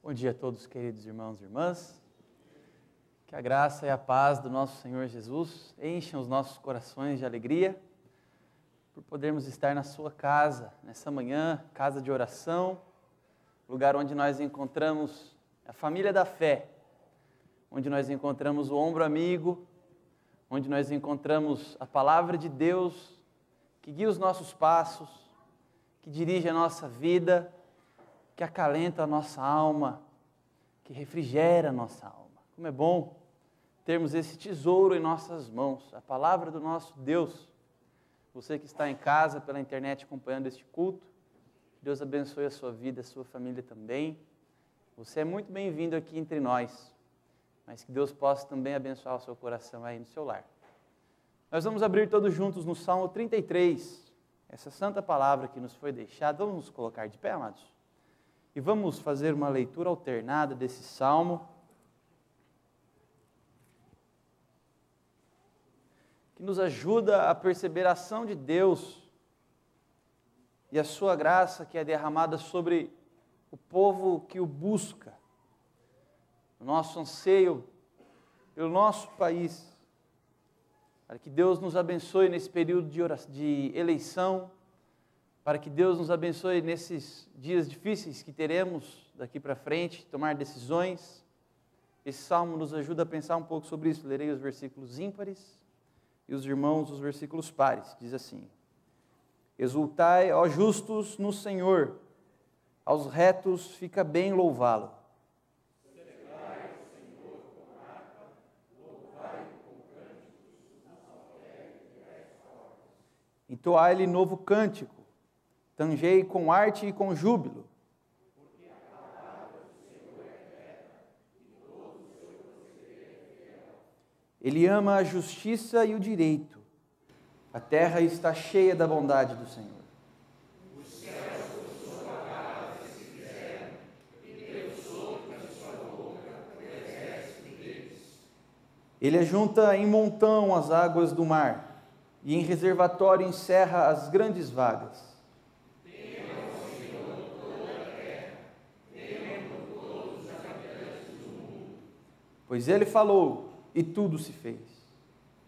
Bom dia a todos, queridos irmãos e irmãs. Que a graça e a paz do nosso Senhor Jesus enchem os nossos corações de alegria por podermos estar na sua casa, nessa manhã, casa de oração, lugar onde nós encontramos a família da fé, onde nós encontramos o ombro amigo, onde nós encontramos a palavra de Deus que guia os nossos passos, que dirige a nossa vida, que acalenta a nossa alma, que refrigera a nossa alma. Como é bom termos esse tesouro em nossas mãos, a palavra do nosso Deus. Você que está em casa, pela internet, acompanhando este culto, que Deus abençoe a sua vida, a sua família também. Você é muito bem-vindo aqui entre nós, mas que Deus possa também abençoar o seu coração aí no seu lar. Nós vamos abrir todos juntos no Salmo 33, essa santa palavra que nos foi deixada. Vamos nos colocar de pé, amados? E vamos fazer uma leitura alternada desse salmo, que nos ajuda a perceber a ação de Deus e a sua graça que é derramada sobre o povo que o busca, o nosso anseio pelo nosso país, para que Deus nos abençoe nesse período de eleição, para que Deus nos abençoe nesses dias difíceis que teremos daqui para frente, tomar decisões. Esse salmo nos ajuda a pensar um pouco sobre isso. Lerei os versículos ímpares e os irmãos os versículos pares. Diz assim: Exultai, ó justos, no Senhor, aos retos fica bem louvá-lo. Celebrai o Senhor com harpa, louvai com cânticos na sua alegre e restaura. Entoai-lhe novo cântico, tangei com arte e com júbilo. Porque a palavra do Senhor é reta, e todo o seu proceder é fiel. Ele ama a justiça e o direito. A terra está cheia da bondade do Senhor. Os céus por sua casa se fizeram, e deu sopro de sua boca o exército deles. Ele ajunta em montão as águas do mar, e em reservatório encerra as grandes vagas. Pois ele falou, e tudo se fez.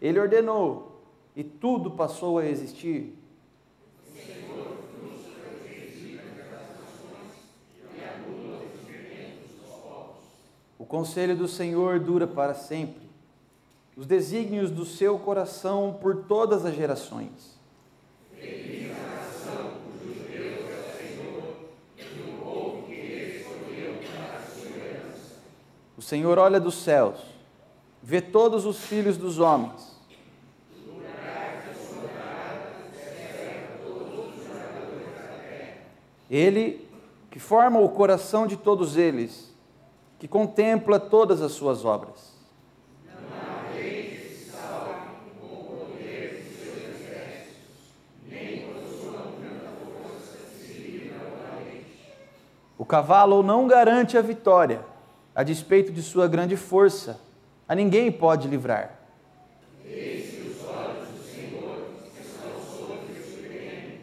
Ele ordenou, e tudo passou a existir. O Senhor frustra os desígnios das nações e anula os experimentos dos povos. O conselho do Senhor dura para sempre, os desígnios do seu coração por todas as gerações. Feliz a nação cujo Deus é o Senhor, e o povo que ele escolheu para a sua herança. O Senhor olha dos céus, vê todos os filhos dos homens. No lugar da sua morada, observa todos os moradores da terra. Ele que forma o coração de todos eles, que contempla todas as suas obras. Não há rei que se salve com o poder dos seus exércitos, nem com sua muita força se livra novamente. O cavalo não garante a vitória, a despeito de sua grande força. A ninguém pode livrar. Eis que os olhos do Senhor estão sobre os que temem,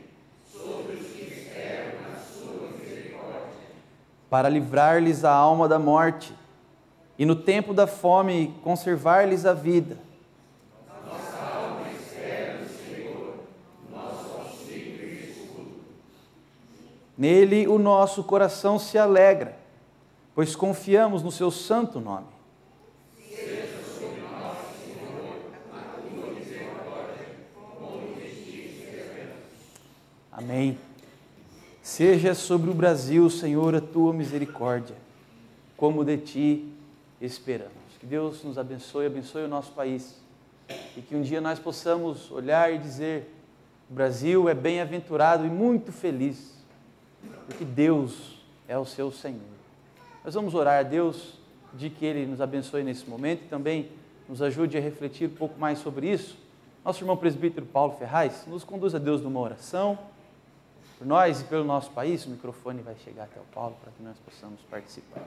sobre os que esperam na sua misericórdia. Para livrar-lhes a alma da morte, e no tempo da fome conservar-lhes a vida. Nossa alma espera no Senhor, nosso auxílio e escudo. Nele o nosso coração se alegra, pois confiamos no seu santo nome. Seja sobre nós, Senhor, a tua misericórdia, como justiça e esperança. Amém. Seja sobre o Brasil, Senhor, a tua misericórdia, como de ti esperamos. Que Deus nos abençoe, abençoe o nosso país, e que um dia nós possamos olhar e dizer: o Brasil é bem-aventurado e muito feliz, porque Deus é o seu Senhor. Nós vamos orar a Deus de que Ele nos abençoe nesse momento e também nos ajude a refletir um pouco mais sobre isso. Nosso irmão presbítero Paulo Ferraz nos conduz a Deus numa oração por nós e pelo nosso país. O microfone vai chegar até o Paulo para que nós possamos participar.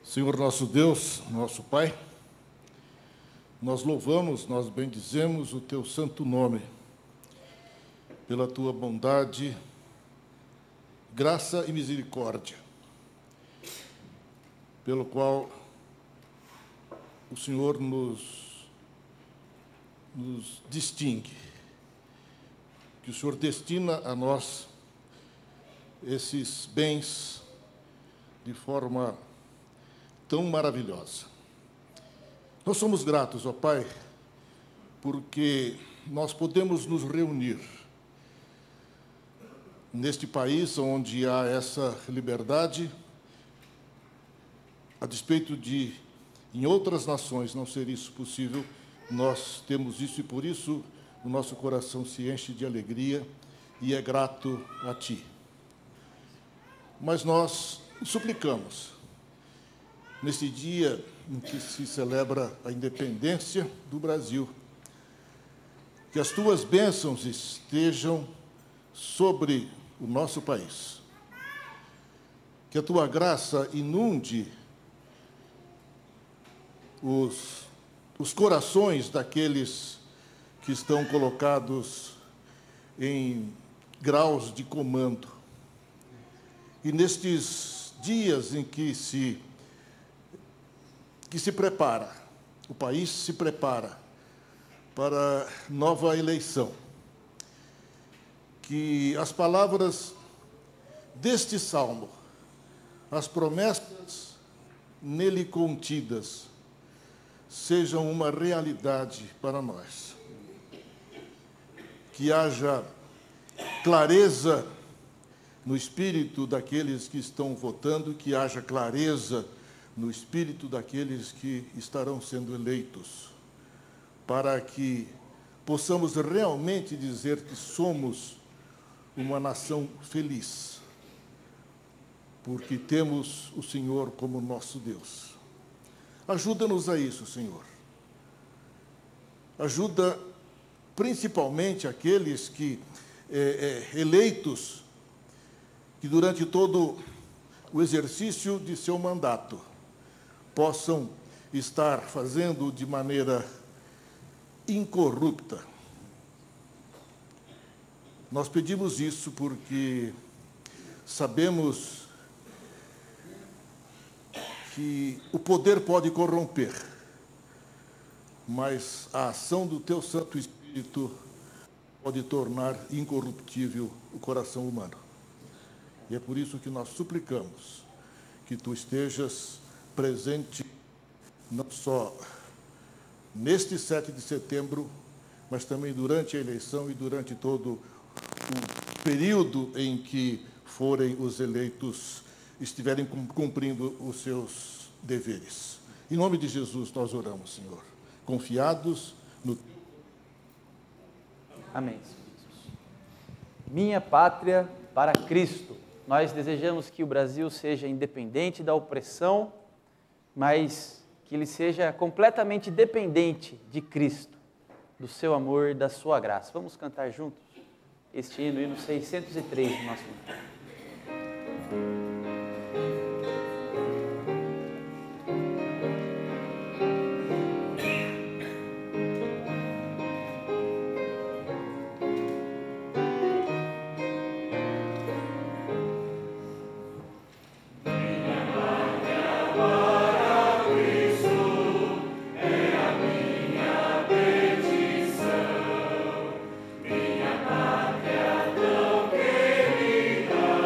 Senhor nosso Deus, nosso Pai, nós louvamos, nós bendizemos o Teu santo nome, pela Tua bondade, graça e misericórdia, pelo qual o Senhor nos distingue, que o Senhor destina a nós esses bens de forma tão maravilhosa. Nós somos gratos, ó Pai, porque nós podemos nos reunir neste país onde há essa liberdade, a despeito de, em outras nações, não ser isso possível. Nós temos isso e, por isso, o nosso coração se enche de alegria e é grato a Ti. Mas nós suplicamos, nesse dia em que se celebra a independência do Brasil, que as Tuas bênçãos estejam sobre o nosso país, que a Tua graça inunde os corações daqueles que estão colocados em graus de comando. E nestes dias em que se prepara, o país se prepara para nova eleição, que as palavras deste salmo, as promessas nele contidas, sejam uma realidade para nós. Que haja clareza no espírito daqueles que estão votando, que haja clareza no espírito daqueles que estarão sendo eleitos, para que possamos realmente dizer que somos uma nação feliz, porque temos o Senhor como nosso Deus. Ajuda-nos a isso, Senhor. Ajuda principalmente aqueles que, eleitos, que durante todo o exercício de seu mandato possam estar fazendo de maneira incorrupta. Nós pedimos isso porque sabemos que o poder pode corromper, mas a ação do Teu Santo Espírito pode tornar incorruptível o coração humano. E é por isso que nós suplicamos que Tu estejas presente não só neste 7 de setembro, mas também durante a eleição e durante todo o período em que forem os eleitos, estiverem cumprindo os seus deveres. Em nome de Jesus nós oramos, Senhor, confiados no... Amém. Minha pátria para Cristo. Nós desejamos que o Brasil seja independente da opressão, mas que ele seja completamente dependente de Cristo, do seu amor e da sua graça. Vamos cantar juntos este hino, hino 603 do nosso hino. Minha pátria tão querida,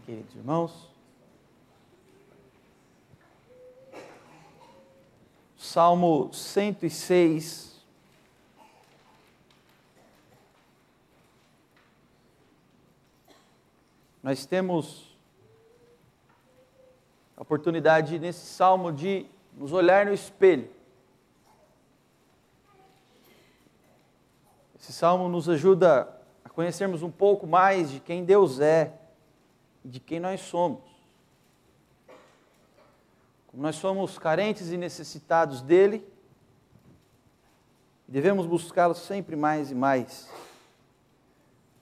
queridos irmãos. Salmo 106. Nós temos a oportunidade nesse salmo de nos olhar no espelho. Esse salmo nos ajuda a conhecermos um pouco mais de quem Deus é e de quem nós somos. Como nós somos carentes e necessitados dele, devemos buscá-lo sempre mais e mais.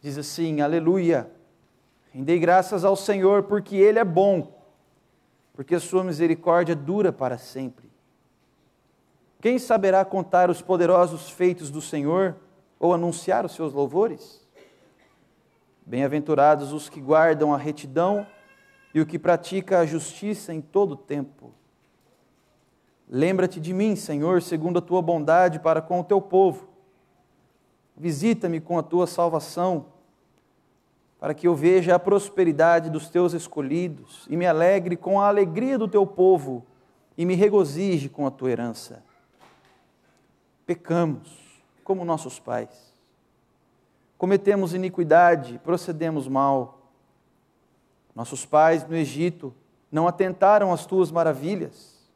Diz assim: aleluia, rendei graças ao Senhor porque Ele é bom, porque a sua misericórdia dura para sempre. Quem saberá contar os poderosos feitos do Senhor ou anunciar os seus louvores? Bem-aventurados os que guardam a retidão e o que pratica a justiça em todo o tempo. Lembra-te de mim, Senhor, segundo a tua bondade para com o teu povo. Visita-me com a tua salvação, para que eu veja a prosperidade dos teus escolhidos e me alegre com a alegria do teu povo e me regozije com a tua herança. Pecamos como nossos pais. Cometemos iniquidade, procedemos mal. Nossos pais no Egito não atentaram às tuas maravilhas,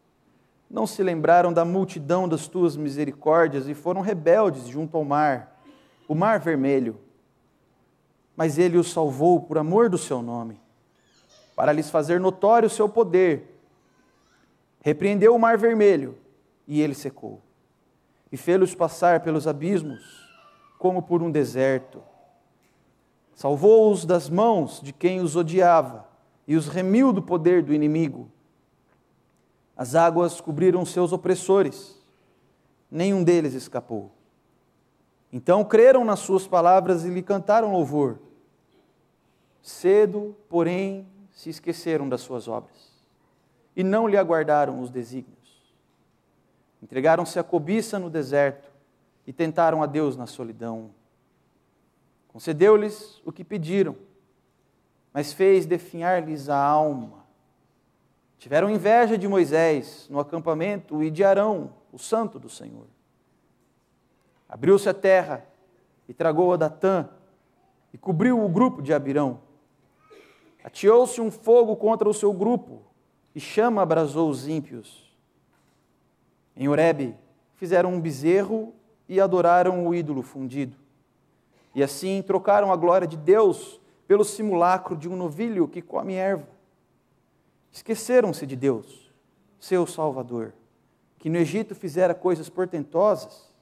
não se lembraram da multidão das tuas misericórdias e foram rebeldes junto ao mar, o mar vermelho. Mas ele os salvou por amor do seu nome, para lhes fazer notório o seu poder. Repreendeu o mar vermelho e ele secou, e fê-los passar pelos abismos como por um deserto. Salvou-os das mãos de quem os odiava e os remiu do poder do inimigo. As águas cobriram seus opressores, nenhum deles escapou. Então creram nas suas palavras e lhe cantaram louvor. Cedo, porém, se esqueceram das suas obras e não lhe aguardaram os desígnios. Entregaram-se à cobiça no deserto e tentaram a Deus na solidão. Concedeu-lhes o que pediram, mas fez definhar-lhes a alma. Tiveram inveja de Moisés no acampamento e de Arão, o santo do Senhor. Abriu-se a terra e tragou a Datã e cobriu o grupo de Abirão. Ateou-se um fogo contra o seu grupo e chama abrasou os ímpios. Em Horebe fizeram um bezerro e adoraram o ídolo fundido. E assim trocaram a glória de Deus pelo simulacro de um novilho que come erva. Esqueceram-se de Deus, seu Salvador, que no Egito fizera coisas portentosas,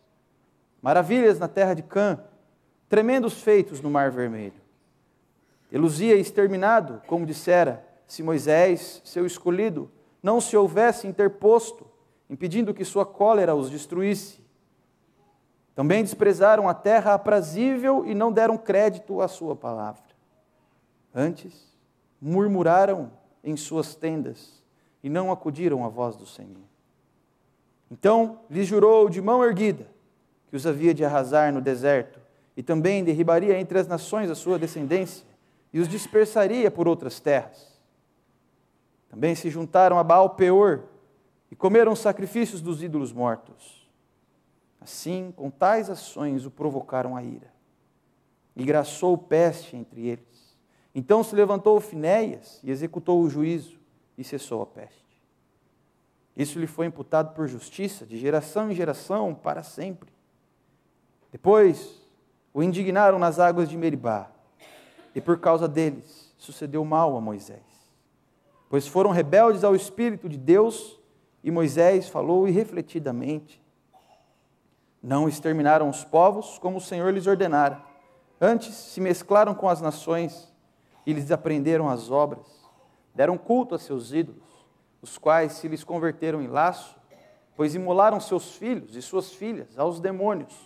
maravilhas na terra de Cã, tremendos feitos no Mar Vermelho. Tê-los-ia exterminado, como dissera, se Moisés, seu escolhido, não se houvesse interposto, impedindo que sua cólera os destruísse. Também desprezaram a terra aprazível e não deram crédito à sua palavra. Antes, murmuraram em suas tendas e não acudiram à voz do Senhor. Então lhes jurou de mão erguida que os havia de arrasar no deserto e também derribaria entre as nações a sua descendência e os dispersaria por outras terras. Também se juntaram a Baal-Peor e comeram os sacrifícios dos ídolos mortos. Assim, com tais ações o provocaram a ira e graçou peste entre eles. Então se levantou Finéias e executou o juízo e cessou a peste. Isso lhe foi imputado por justiça, de geração em geração, para sempre. Depois o indignaram nas águas de Meribá, e por causa deles sucedeu mal a Moisés. Pois foram rebeldes ao Espírito de Deus, e Moisés falou irrefletidamente. Não exterminaram os povos como o Senhor lhes ordenara. Antes se mesclaram com as nações e lhes aprenderam as obras. Deram culto a seus ídolos, os quais se lhes converteram em laço, pois imolaram seus filhos e suas filhas aos demônios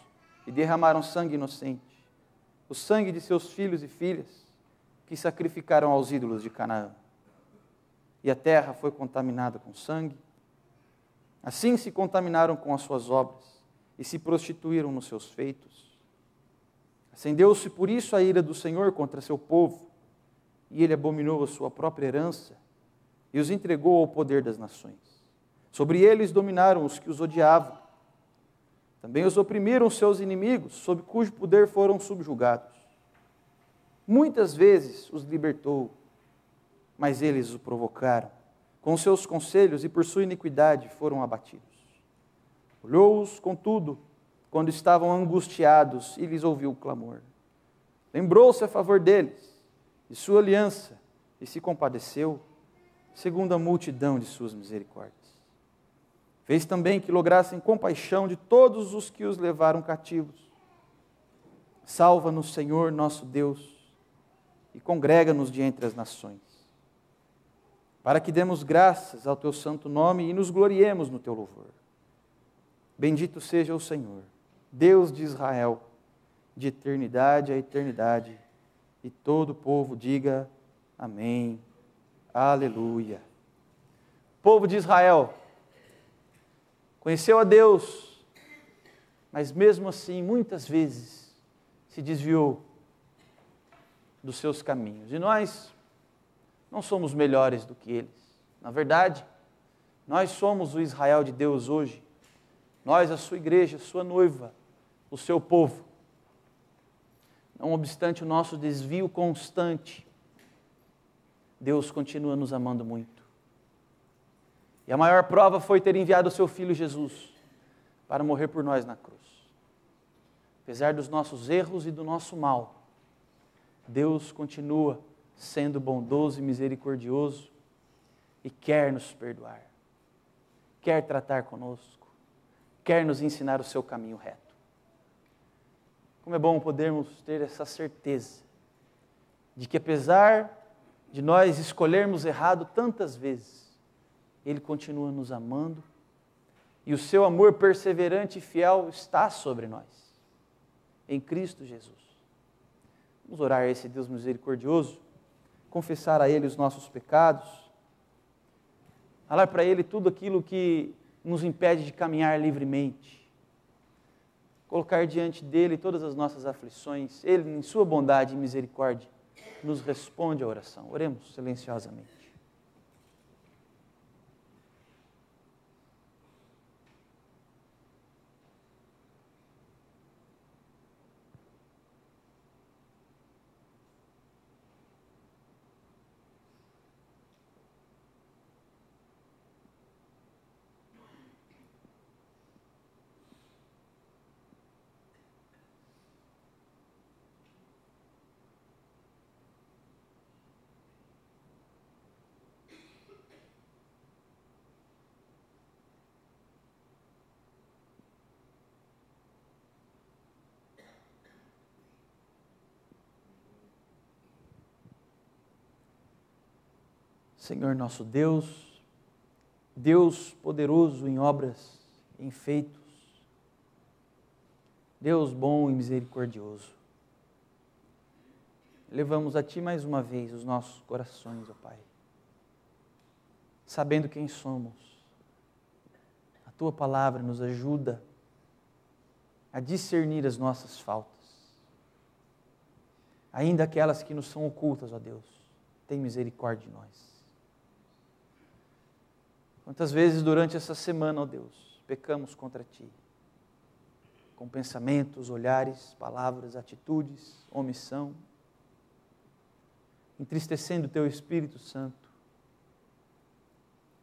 e derramaram sangue inocente, o sangue de seus filhos e filhas, que sacrificaram aos ídolos de Canaã. E a terra foi contaminada com sangue. Assim se contaminaram com as suas obras e se prostituíram nos seus feitos. Acendeu-se por isso a ira do Senhor contra seu povo, e ele abominou a sua própria herança e os entregou ao poder das nações. Sobre eles dominaram os que os odiavam. Também os oprimiram seus inimigos, sob cujo poder foram subjugados. Muitas vezes os libertou, mas eles o provocaram. Com seus conselhos e por sua iniquidade foram abatidos. Olhou-os, contudo, quando estavam angustiados e lhes ouviu o clamor. Lembrou-se a favor deles, de sua aliança, e se compadeceu, segundo a multidão de suas misericórdias. Fez também que lograssem compaixão de todos os que os levaram cativos. Salva-nos, Senhor, nosso Deus, e congrega-nos de entre as nações, para que demos graças ao teu santo nome e nos gloriemos no teu louvor. Bendito seja o Senhor, Deus de Israel, de eternidade a eternidade, e todo o povo diga amém, aleluia. O povo de Israel conheceu a Deus, mas mesmo assim, muitas vezes, se desviou dos seus caminhos. E nós não somos melhores do que eles. Na verdade, nós somos o Israel de Deus hoje. Nós, a sua igreja, a sua noiva, o seu povo. Não obstante o nosso desvio constante, Deus continua nos amando muito. E a maior prova foi ter enviado o seu Filho Jesus para morrer por nós na cruz. Apesar dos nossos erros e do nosso mal, Deus continua sendo bondoso e misericordioso e quer nos perdoar, quer tratar conosco, quer nos ensinar o seu caminho reto. Como é bom podermos ter essa certeza de que, apesar de nós escolhermos errado tantas vezes, Ele continua nos amando e o seu amor perseverante e fiel está sobre nós, em Cristo Jesus. Vamos orar a esse Deus misericordioso, confessar a Ele os nossos pecados, falar para Ele tudo aquilo que nos impede de caminhar livremente, colocar diante dEle todas as nossas aflições. Ele, em sua bondade e misericórdia, nos responde à oração. Oremos silenciosamente. Senhor nosso Deus, Deus poderoso em obras, em feitos, Deus bom e misericordioso, levamos a Ti mais uma vez os nossos corações, ó Pai, sabendo quem somos. A Tua palavra nos ajuda a discernir as nossas faltas, ainda aquelas que nos são ocultas, ó Deus. Tem misericórdia de nós. Quantas vezes durante essa semana, ó Deus, pecamos contra Ti, com pensamentos, olhares, palavras, atitudes, omissão, entristecendo o Teu Espírito Santo,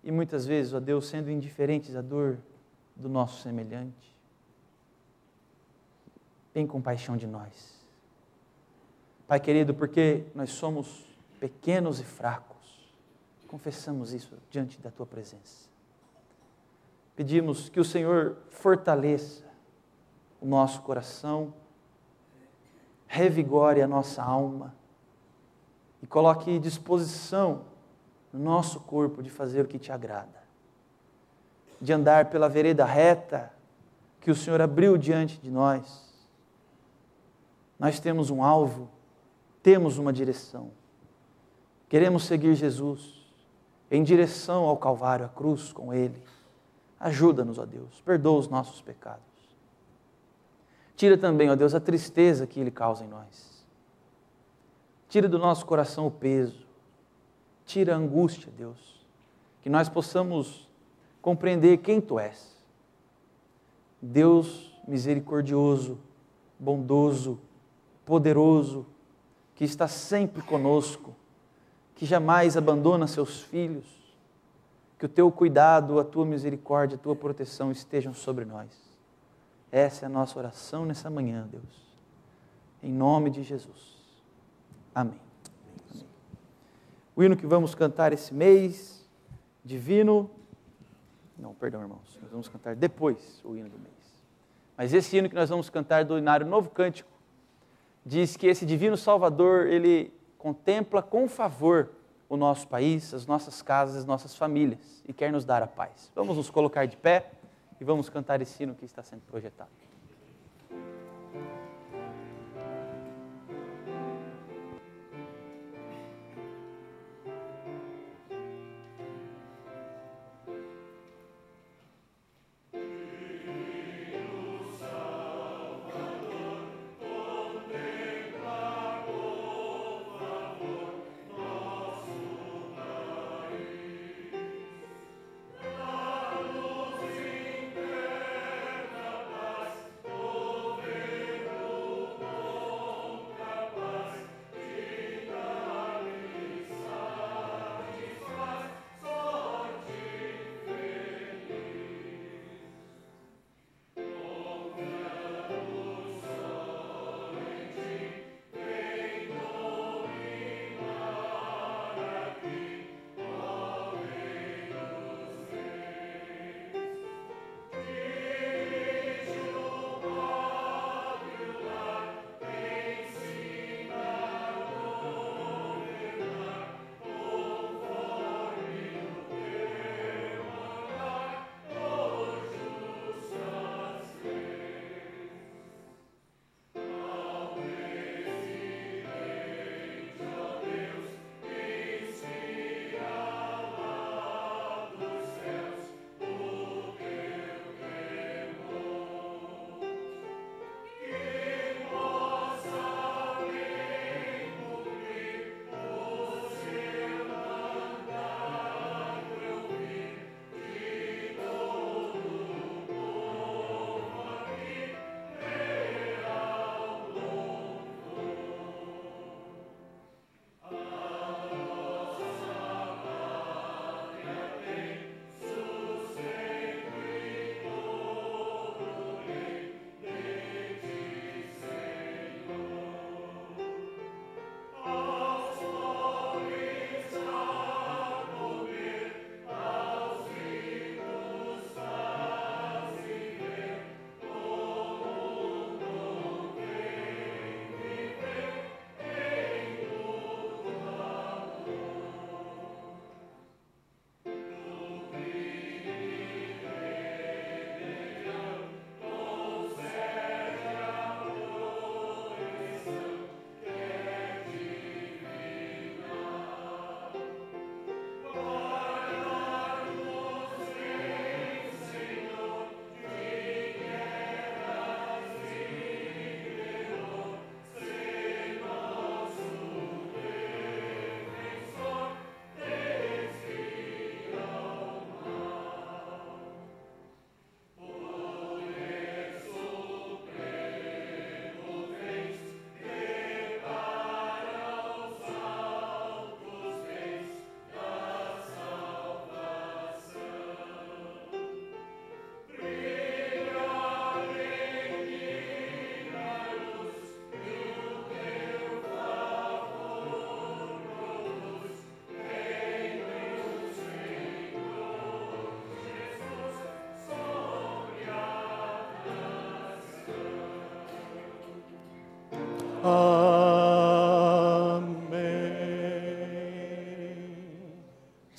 e muitas vezes, ó Deus, sendo indiferentes à dor do nosso semelhante. Tem compaixão de nós, Pai querido, porque nós somos pequenos e fracos. Confessamos isso diante da Tua presença. Pedimos que o Senhor fortaleça o nosso coração, revigore a nossa alma e coloque disposição no nosso corpo de fazer o que Te agrada, de andar pela vereda reta que o Senhor abriu diante de nós. Nós temos um alvo, temos uma direção. Queremos seguir Jesus em direção ao Calvário, à cruz com Ele. Ajuda-nos, ó Deus, perdoa os nossos pecados. Tira também, ó Deus, a tristeza que Ele causa em nós. Tira do nosso coração o peso. Tira a angústia, Deus. Que nós possamos compreender quem Tu és. Deus misericordioso, bondoso, poderoso, que está sempre conosco, que jamais abandona seus filhos, que o Teu cuidado, a Tua misericórdia, a Tua proteção estejam sobre nós. Essa é a nossa oração nessa manhã, Deus. Em nome de Jesus. Amém. Amém. O hino que vamos cantar esse mês, divino... Não, perdão, irmãos. Nós vamos cantar depois o hino do mês. Mas esse hino que nós vamos cantar do Inário Novo Cântico, diz que esse divino Salvador, Ele contempla com favor o nosso país, as nossas casas, as nossas famílias, e quer nos dar a paz. Vamos nos colocar de pé e vamos cantar esse hino que está sendo projetado.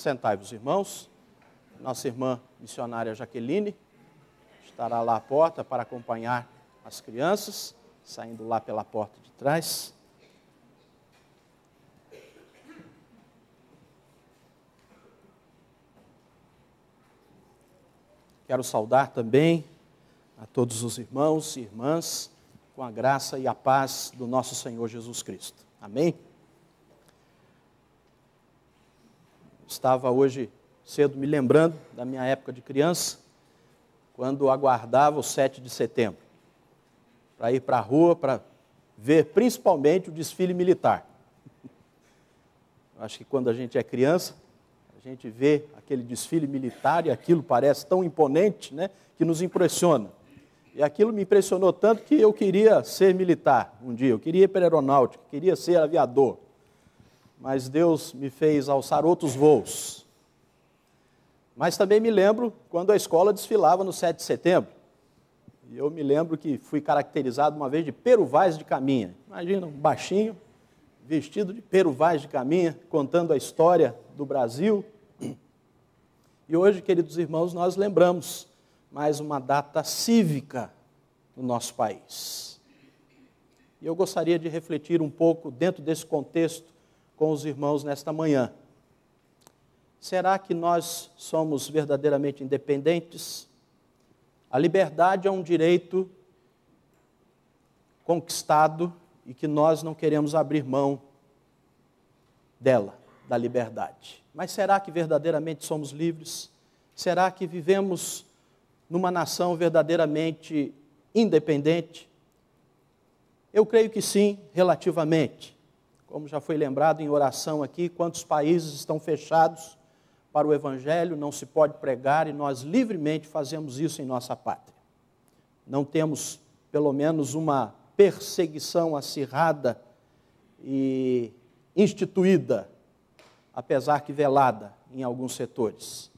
Sentai-vos, irmãos. Nossa irmã missionária Jaqueline estará lá à porta para acompanhar as crianças, saindo lá pela porta de trás. Quero saudar também a todos os irmãos e irmãs com a graça e a paz do nosso Senhor Jesus Cristo. Amém? Estava hoje cedo me lembrando da minha época de criança, quando aguardava o 7 de setembro, para ir para a rua, para ver principalmente o desfile militar. Acho que quando a gente é criança, a gente vê aquele desfile militar e aquilo parece tão imponente, né, que nos impressiona. E aquilo me impressionou tanto que eu queria ser militar um dia, eu queria ir para a aeronáutica, queria ser aviador. Mas Deus me fez alçar outros voos. Mas também me lembro quando a escola desfilava no 7 de setembro. E eu me lembro que fui caracterizado uma vez de Pero Vaz de Caminha. Imagina, um baixinho, vestido de Pero Vaz de Caminha, contando a história do Brasil. E hoje, queridos irmãos, nós lembramos mais uma data cívica no nosso país. E eu gostaria de refletir um pouco dentro desse contexto com os irmãos nesta manhã. Será que nós somos verdadeiramente independentes? A liberdade é um direito conquistado e que nós não queremos abrir mão dela, da liberdade. Mas será que verdadeiramente somos livres? Será que vivemos numa nação verdadeiramente independente? Eu creio que sim, relativamente. Como já foi lembrado em oração aqui, quantos países estão fechados para o Evangelho, não se pode pregar, e nós livremente fazemos isso em nossa pátria. Não temos, pelo menos, uma perseguição acirrada e instituída, apesar que velada em alguns setores.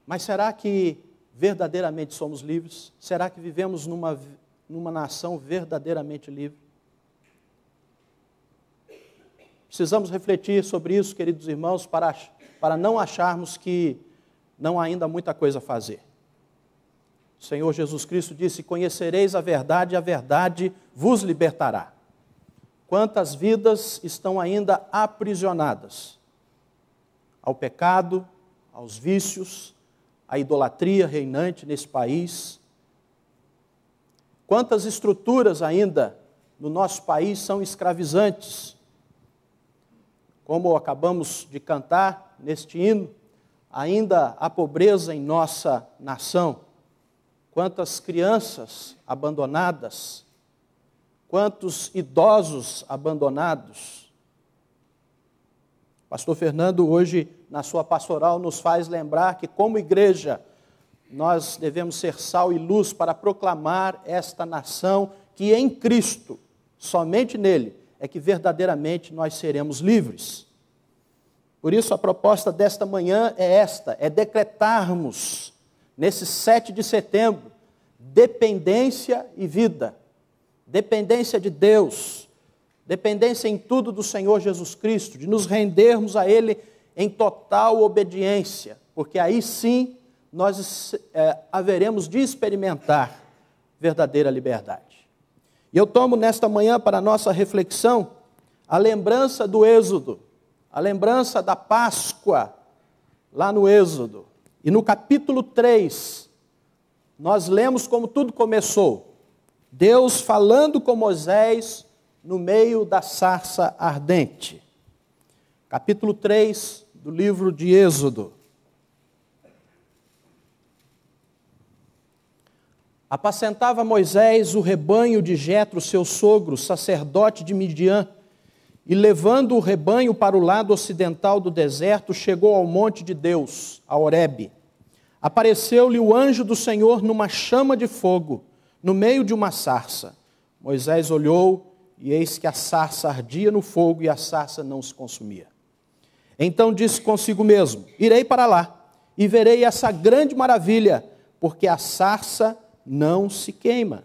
Mas será que verdadeiramente somos livres? Será que vivemos numa nação verdadeiramente livre? Precisamos refletir sobre isso, queridos irmãos, para não acharmos que não há ainda muita coisa a fazer. O Senhor Jesus Cristo disse: conhecereis a verdade vos libertará. Quantas vidas estão ainda aprisionadas ao pecado, aos vícios, à idolatria reinante nesse país? Quantas estruturas ainda no nosso país são escravizantes? Como acabamos de cantar neste hino, ainda há pobreza em nossa nação. Quantas crianças abandonadas, quantos idosos abandonados. Pastor Fernando, hoje, na sua pastoral, nos faz lembrar que, como igreja, nós devemos ser sal e luz para proclamar esta nação que em Cristo, somente nele, é que verdadeiramente nós seremos livres. Por isso, a proposta desta manhã é esta, é decretarmos, nesse 7 de setembro, dependência e vida. Dependência de Deus, dependência em tudo do Senhor Jesus Cristo, de nos rendermos a Ele em total obediência, porque aí sim nós haveremos de experimentar verdadeira liberdade. E eu tomo nesta manhã para a nossa reflexão a lembrança do Êxodo, a lembrança da Páscoa, lá no Êxodo. E no capítulo 3, nós lemos como tudo começou. Deus falando com Moisés no meio da sarça ardente. Capítulo 3 do livro de Êxodo. Apacentava Moisés o rebanho de Jetro, seu sogro, sacerdote de Midian, e levando o rebanho para o lado ocidental do deserto, chegou ao monte de Deus, a Horebe. Apareceu-lhe o anjo do Senhor numa chama de fogo, no meio de uma sarça. Moisés olhou, e eis que a sarça ardia no fogo, e a sarça não se consumia. Então disse consigo mesmo: irei para lá, e verei essa grande maravilha, porque a sarça não se queima.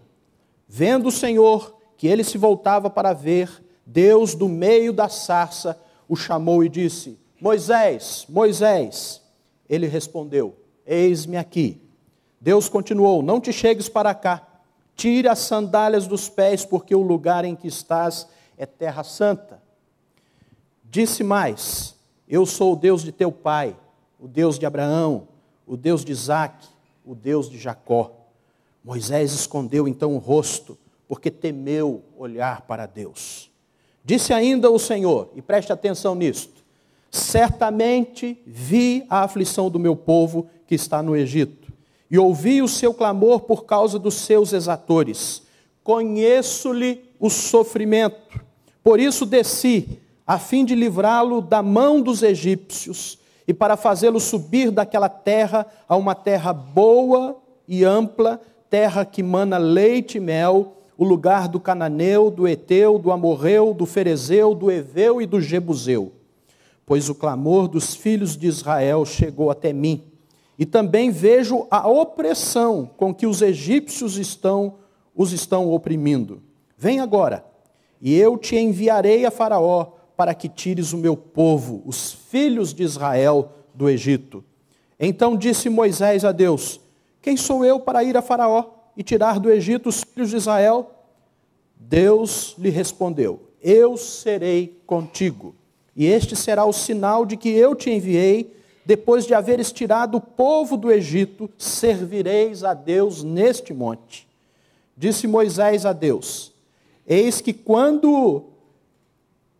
Vendo o Senhor que ele se voltava para ver, Deus do meio da sarça o chamou e disse: Moisés, Moisés. Ele respondeu: eis-me aqui. Deus continuou: não te chegues para cá, tire as sandálias dos pés, porque o lugar em que estás é terra santa. Disse mais: eu sou o Deus de teu pai, o Deus de Abraão, o Deus de Isaque, o Deus de Jacó. Moisés escondeu então o rosto, porque temeu olhar para Deus. Disse ainda o Senhor, e preste atenção nisto: Certamente vi a aflição do meu povo que está no Egito, e ouvi o seu clamor por causa dos seus exatores. Conheço-lhe o sofrimento, por isso desci, a fim de livrá-lo da mão dos egípcios, e para fazê-lo subir daquela terra a uma terra boa e ampla, terra que mana leite e mel, o lugar do cananeu, do eteu, do amorreu, do ferezeu, do eveu e do jebuseu. Pois o clamor dos filhos de Israel chegou até mim, e também vejo a opressão com que os egípcios os estão oprimindo. Vem agora, e eu te enviarei a Faraó, para que tires o meu povo, os filhos de Israel, do Egito. Então disse Moisés a Deus: quem sou eu para ir a Faraó e tirar do Egito os filhos de Israel? Deus lhe respondeu: eu serei contigo, e este será o sinal de que eu te enviei. Depois de haveres tirado o povo do Egito, servireis a Deus neste monte. Disse Moisés a Deus: eis que quando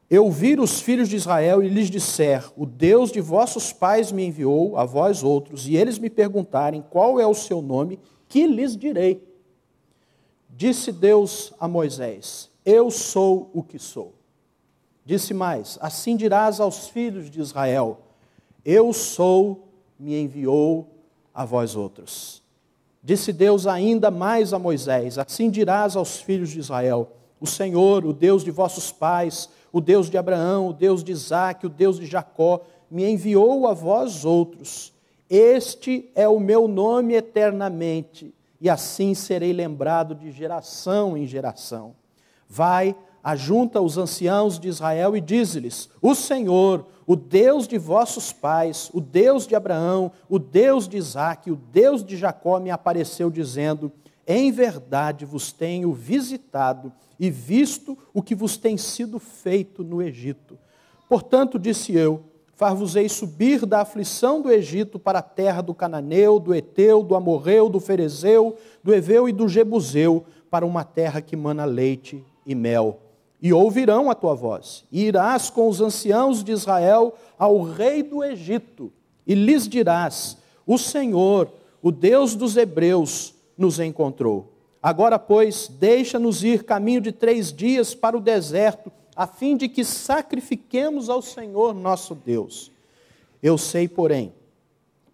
eu vir os filhos de Israel e lhes disser, o Deus de vossos pais me enviou a vós outros, e eles me perguntarem qual é o seu nome, que lhes direi? Disse Deus a Moisés: eu sou o que sou. Disse mais: assim dirás aos filhos de Israel: eu sou, me enviou a vós outros. Disse Deus ainda mais a Moisés: assim dirás aos filhos de Israel: o Senhor, o Deus de vossos pais, o Deus de Abraão, o Deus de Isaque, o Deus de Jacó, me enviou a vós outros. Este é o meu nome eternamente, e assim serei lembrado de geração em geração. Vai, ajunta os anciãos de Israel e dize-lhes: o Senhor, o Deus de vossos pais, o Deus de Abraão, o Deus de Isaque, o Deus de Jacó, me apareceu dizendo: em verdade vos tenho visitado e visto o que vos tem sido feito no Egito. Portanto, disse eu: far-vos-ei subir da aflição do Egito para a terra do cananeu, do eteu, do amorreu, do ferezeu, do eveu e do jebuseu, para uma terra que mana leite e mel. E ouvirão a tua voz, e irás com os anciãos de Israel ao rei do Egito, e lhes dirás: o Senhor, o Deus dos hebreus, nos encontrou. Agora, pois, deixa-nos ir caminho de 3 dias para o deserto, a fim de que sacrifiquemos ao Senhor nosso Deus. Eu sei, porém,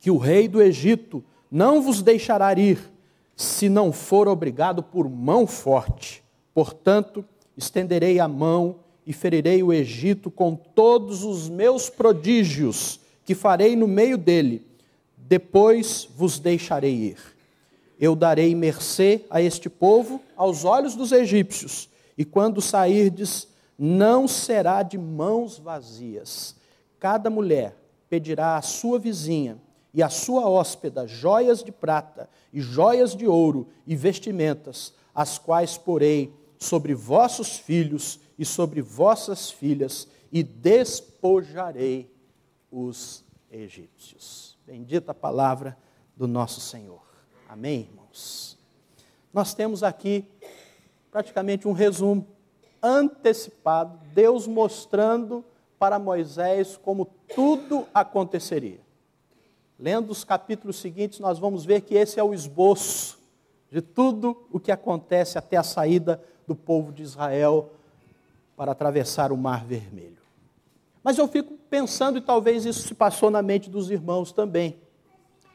que o rei do Egito não vos deixará ir, se não for obrigado por mão forte. Portanto, estenderei a mão e ferirei o Egito com todos os meus prodígios, que farei no meio dele. Depois vos deixarei ir. Eu darei mercê a este povo aos olhos dos egípcios, e quando sairdes, não será de mãos vazias. Cada mulher pedirá à sua vizinha e à sua hóspeda joias de prata e joias de ouro e vestimentas, as quais porei sobre vossos filhos e sobre vossas filhas, e despojarei os egípcios. Bendita a palavra do nosso Senhor. Amém, irmãos? Nós temos aqui praticamente um resumo antecipado, Deus mostrando para Moisés como tudo aconteceria. Lendo os capítulos seguintes, nós vamos ver que esse é o esboço de tudo o que acontece até a saída do povo de Israel para atravessar o Mar Vermelho. Mas eu fico pensando, e talvez isso se passou na mente dos irmãos também,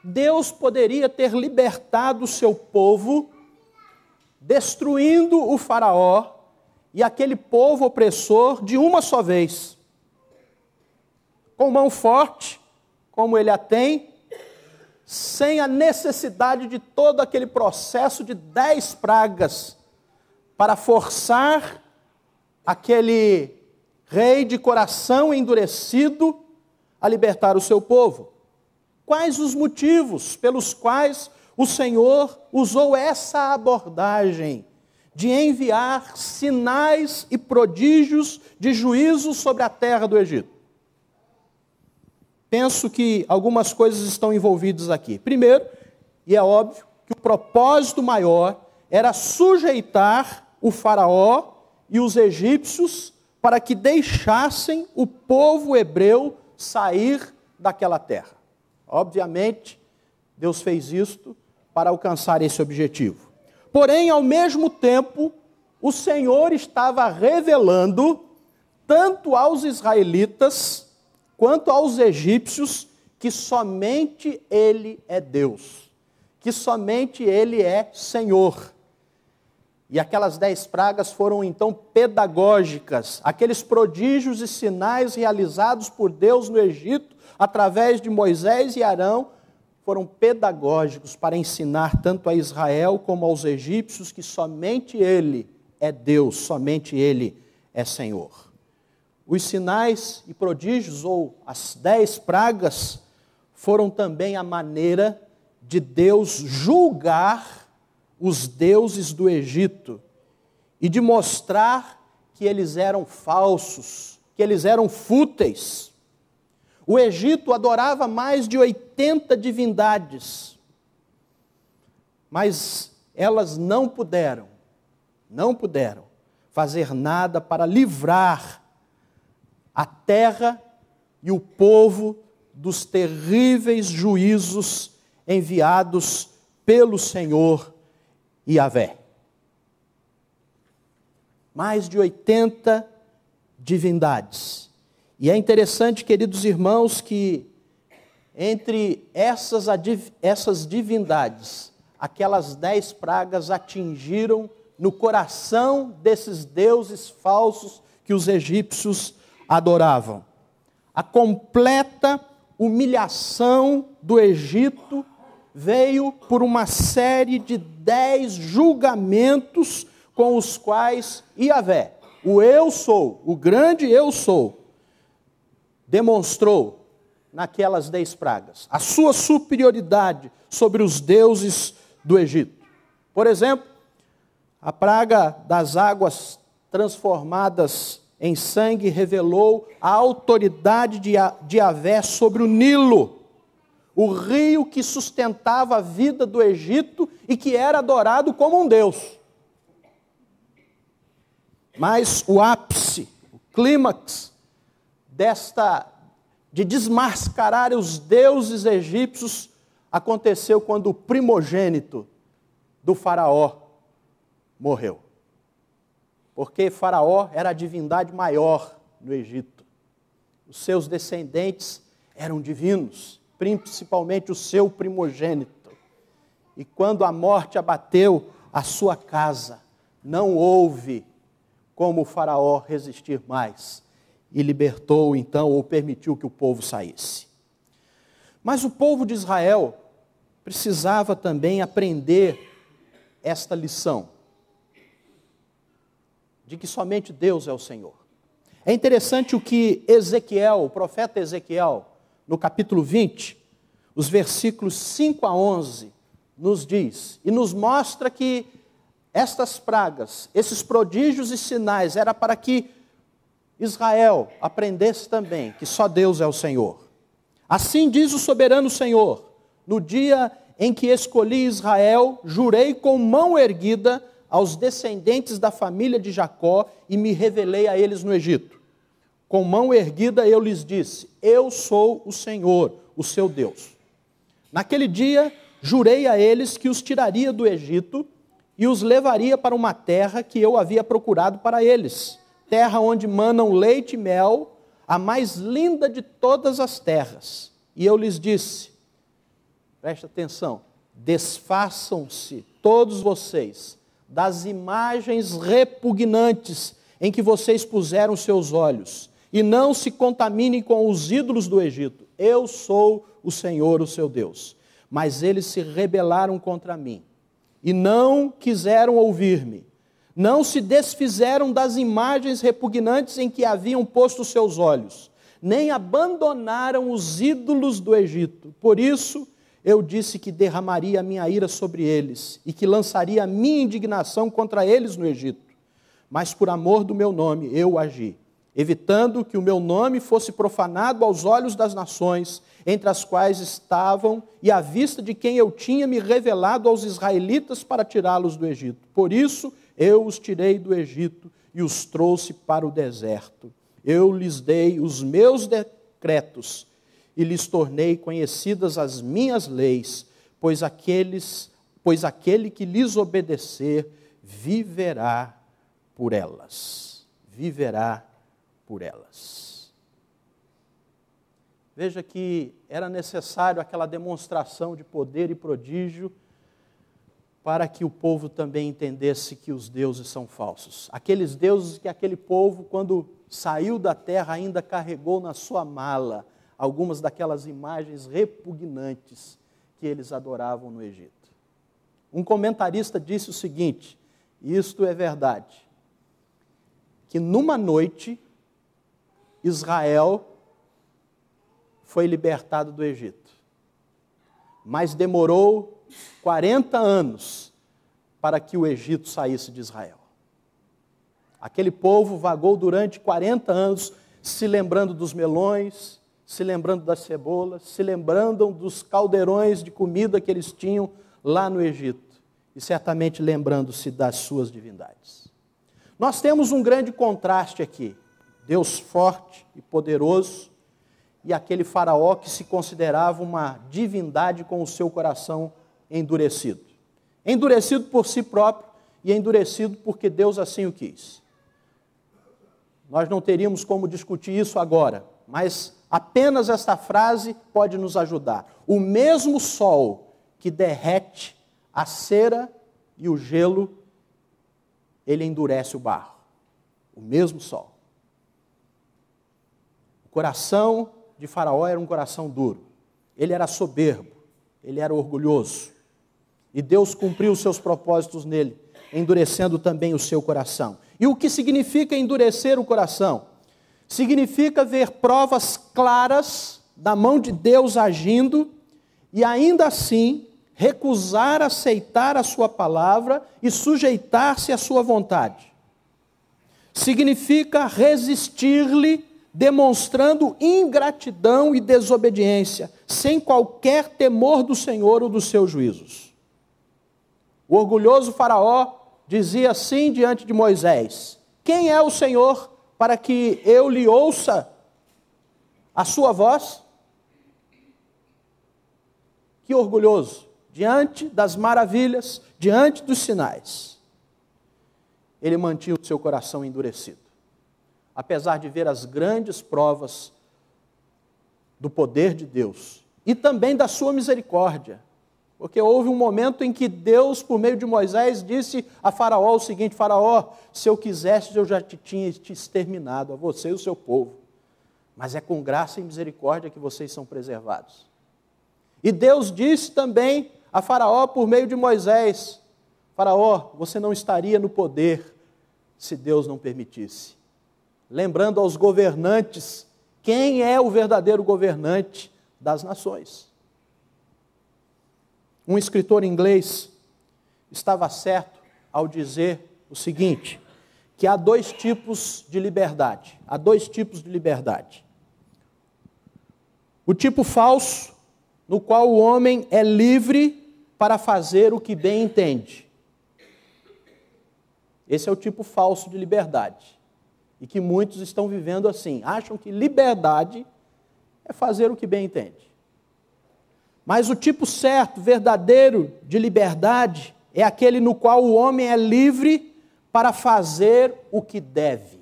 Deus poderia ter libertado o seu povo, destruindo o faraó e aquele povo opressor de uma só vez. Com mão forte, como ele a tem, sem a necessidade de todo aquele processo de 10 pragas, para forçar aquele rei de coração endurecido a libertar o seu povo. Quais os motivos pelos quais o Senhor usou essa abordagem de enviar sinais e prodígios de juízo sobre a terra do Egito? Penso que algumas coisas estão envolvidas aqui. Primeiro, e é óbvio, que o propósito maior era sujeitar o faraó e os egípcios para que deixassem o povo hebreu sair daquela terra. Obviamente, Deus fez isto para alcançar esse objetivo. Porém, ao mesmo tempo, o Senhor estava revelando, tanto aos israelitas quanto aos egípcios, que somente Ele é Deus, que somente Ele é Senhor. E aquelas 10 pragas foram então pedagógicas, aqueles prodígios e sinais realizados por Deus no Egito, através de Moisés e Arão, foram pedagógicos para ensinar tanto a Israel como aos egípcios que somente Ele é Deus, somente Ele é Senhor. Os sinais e prodígios, ou as 10 pragas, foram também a maneira de Deus julgar os deuses do Egito e de mostrar que eles eram falsos, que eles eram fúteis. O Egito adorava mais de 80 divindades, mas elas não puderam fazer nada para livrar a terra e o povo dos terríveis juízos enviados pelo Senhor Yahvé. Mais de 80 divindades. E é interessante, queridos irmãos, que entre essas divindades, aquelas 10 pragas atingiram no coração desses deuses falsos que os egípcios adoravam. A completa humilhação do Egito veio por uma série de 10 julgamentos com os quais Yahvé, o eu sou, o grande eu sou, demonstrou naquelas 10 pragas a sua superioridade sobre os deuses do Egito. Por exemplo, a praga das águas transformadas em sangue revelou a autoridade de Yahvé sobre o Nilo, o rio que sustentava a vida do Egito e que era adorado como um deus. Mas o ápice, o clímax de desmascarar os deuses egípcios aconteceu quando o primogênito do faraó morreu. Porque Faraó era a divindade maior no Egito. Os seus descendentes eram divinos, principalmente o seu primogênito. E quando a morte abateu a sua casa, não houve como o Faraó resistir mais. E libertou então, ou permitiu que o povo saísse. Mas o povo de Israel precisava também aprender esta lição, de que somente Deus é o Senhor. É interessante o que Ezequiel, o profeta Ezequiel, no capítulo 20, os versículos 5 a 11, nos diz, e nos mostra que estas pragas, esses prodígios e sinais, era para que Israel aprendesse também que só Deus é o Senhor. Assim diz o soberano Senhor, no dia em que escolhi Israel, jurei com mão erguida aos descendentes da família de Jacó e me revelei a eles no Egito. Com mão erguida eu lhes disse, eu sou o Senhor, o seu Deus. Naquele dia jurei a eles que os tiraria do Egito e os levaria para uma terra que eu havia procurado para eles, terra onde manam leite e mel, a mais linda de todas as terras. E eu lhes disse, presta atenção, desfaçam-se todos vocês das imagens repugnantes em que vocês puseram seus olhos, e não se contaminem com os ídolos do Egito. Eu sou o Senhor, o seu Deus. Mas eles se rebelaram contra mim, e não quiseram ouvir-me. Não se desfizeram das imagens repugnantes em que haviam posto seus olhos, nem abandonaram os ídolos do Egito. Por isso, eu disse que derramaria a minha ira sobre eles e que lançaria a minha indignação contra eles no Egito. Mas por amor do meu nome eu agi, evitando que o meu nome fosse profanado aos olhos das nações, entre as quais estavam, e à vista de quem eu tinha me revelado aos israelitas para tirá-los do Egito. Por isso eu os tirei do Egito e os trouxe para o deserto. Eu lhes dei os meus decretos, e lhes tornei conhecidas as minhas leis, pois aquele que lhes obedecer viverá por elas. Viverá por elas. Veja que era necessário aquela demonstração de poder e prodígio para que o povo também entendesse que os deuses são falsos. Aqueles deuses que aquele povo, quando saiu da terra, ainda carregou na sua mala algumas daquelas imagens repugnantes que eles adoravam no Egito. Um comentarista disse o seguinte, e isto é verdade, que numa noite Israel foi libertado do Egito, mas demorou 40 anos para que o Egito saísse de Israel. Aquele povo vagou durante 40 anos se lembrando dos melões, se lembrando das cebolas, se lembrando dos caldeirões de comida que eles tinham lá no Egito, e certamente lembrando-se das suas divindades. Nós temos um grande contraste aqui, Deus forte e poderoso, e aquele faraó que se considerava uma divindade com o seu coração endurecido. Endurecido por si próprio e endurecido porque Deus assim o quis. Nós não teríamos como discutir isso agora, mas apenas esta frase pode nos ajudar. O mesmo sol que derrete a cera e o gelo, ele endurece o barro. O mesmo sol. O coração de Faraó era um coração duro. Ele era soberbo, ele era orgulhoso. E Deus cumpriu os seus propósitos nele, endurecendo também o seu coração. E o que significa endurecer o coração? Significa ver provas claras da mão de Deus agindo e ainda assim recusar aceitar a sua palavra e sujeitar-se à sua vontade. Significa resistir-lhe, demonstrando ingratidão e desobediência, sem qualquer temor do Senhor ou dos seus juízos. O orgulhoso Faraó dizia assim diante de Moisés: quem é o Senhor para que eu lhe ouça a sua voz? Que orgulhoso, diante das maravilhas, diante dos sinais. Ele mantinha o seu coração endurecido, apesar de ver as grandes provas do poder de Deus e também da sua misericórdia. Porque houve um momento em que Deus, por meio de Moisés, disse a Faraó o seguinte: Faraó, se eu quisesse, eu já tinha te exterminado, a você e o seu povo. Mas é com graça e misericórdia que vocês são preservados. E Deus disse também a Faraó, por meio de Moisés: Faraó, você não estaria no poder se Deus não permitisse. Lembrando aos governantes, quem é o verdadeiro governante das nações. Um escritor inglês estava certo ao dizer o seguinte, que há dois tipos de liberdade. Há dois tipos de liberdade. O tipo falso, no qual o homem é livre para fazer o que bem entende. Esse é o tipo falso de liberdade. E que muitos estão vivendo assim. Acham que liberdade é fazer o que bem entende. Mas o tipo certo, verdadeiro de liberdade é aquele no qual o homem é livre para fazer o que deve.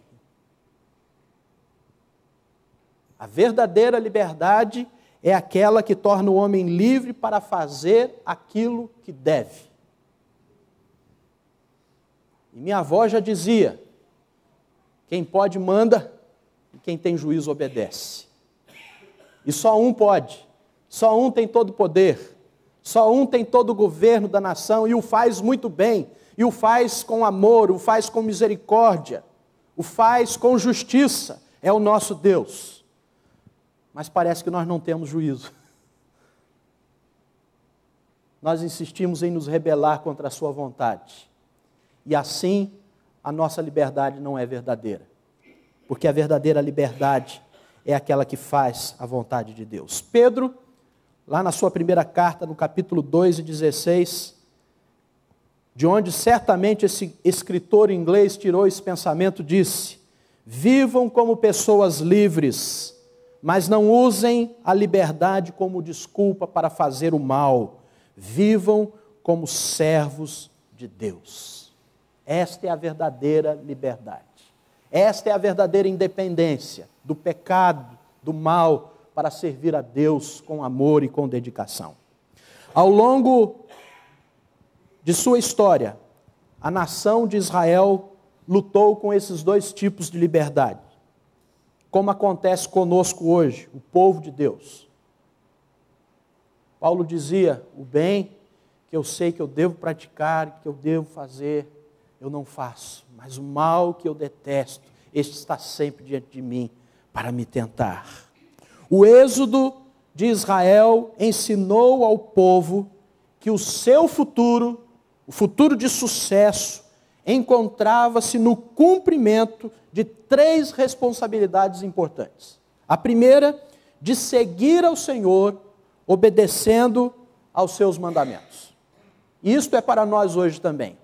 A verdadeira liberdade é aquela que torna o homem livre para fazer aquilo que deve. E minha avó já dizia: quem pode manda e quem tem juízo obedece. E só um pode. Só um tem todo o poder, só um tem todo o governo da nação e o faz muito bem, e o faz com amor, o faz com misericórdia, o faz com justiça, é o nosso Deus. Mas parece que nós não temos juízo. Nós insistimos em nos rebelar contra a sua vontade, e assim a nossa liberdade não é verdadeira, porque a verdadeira liberdade é aquela que faz a vontade de Deus. Pedro, lá na sua primeira carta, no capítulo 2 e 16, de onde certamente esse escritor inglês tirou esse pensamento, disse: vivam como pessoas livres, mas não usem a liberdade como desculpa para fazer o mal. Vivam como servos de Deus. Esta é a verdadeira liberdade. Esta é a verdadeira independência do pecado, do mal, para servir a Deus com amor e com dedicação. Ao longo de sua história, a nação de Israel lutou com esses dois tipos de liberdade, como acontece conosco hoje, o povo de Deus. Paulo dizia: o bem que eu sei que eu devo praticar, que eu devo fazer, eu não faço, mas o mal que eu detesto, este está sempre diante de mim para me tentar. O êxodo de Israel ensinou ao povo que o seu futuro, o futuro de sucesso, encontrava-se no cumprimento de 3 responsabilidades importantes. A primeira, de seguir ao Senhor, obedecendo aos seus mandamentos. Isto é para nós hoje também.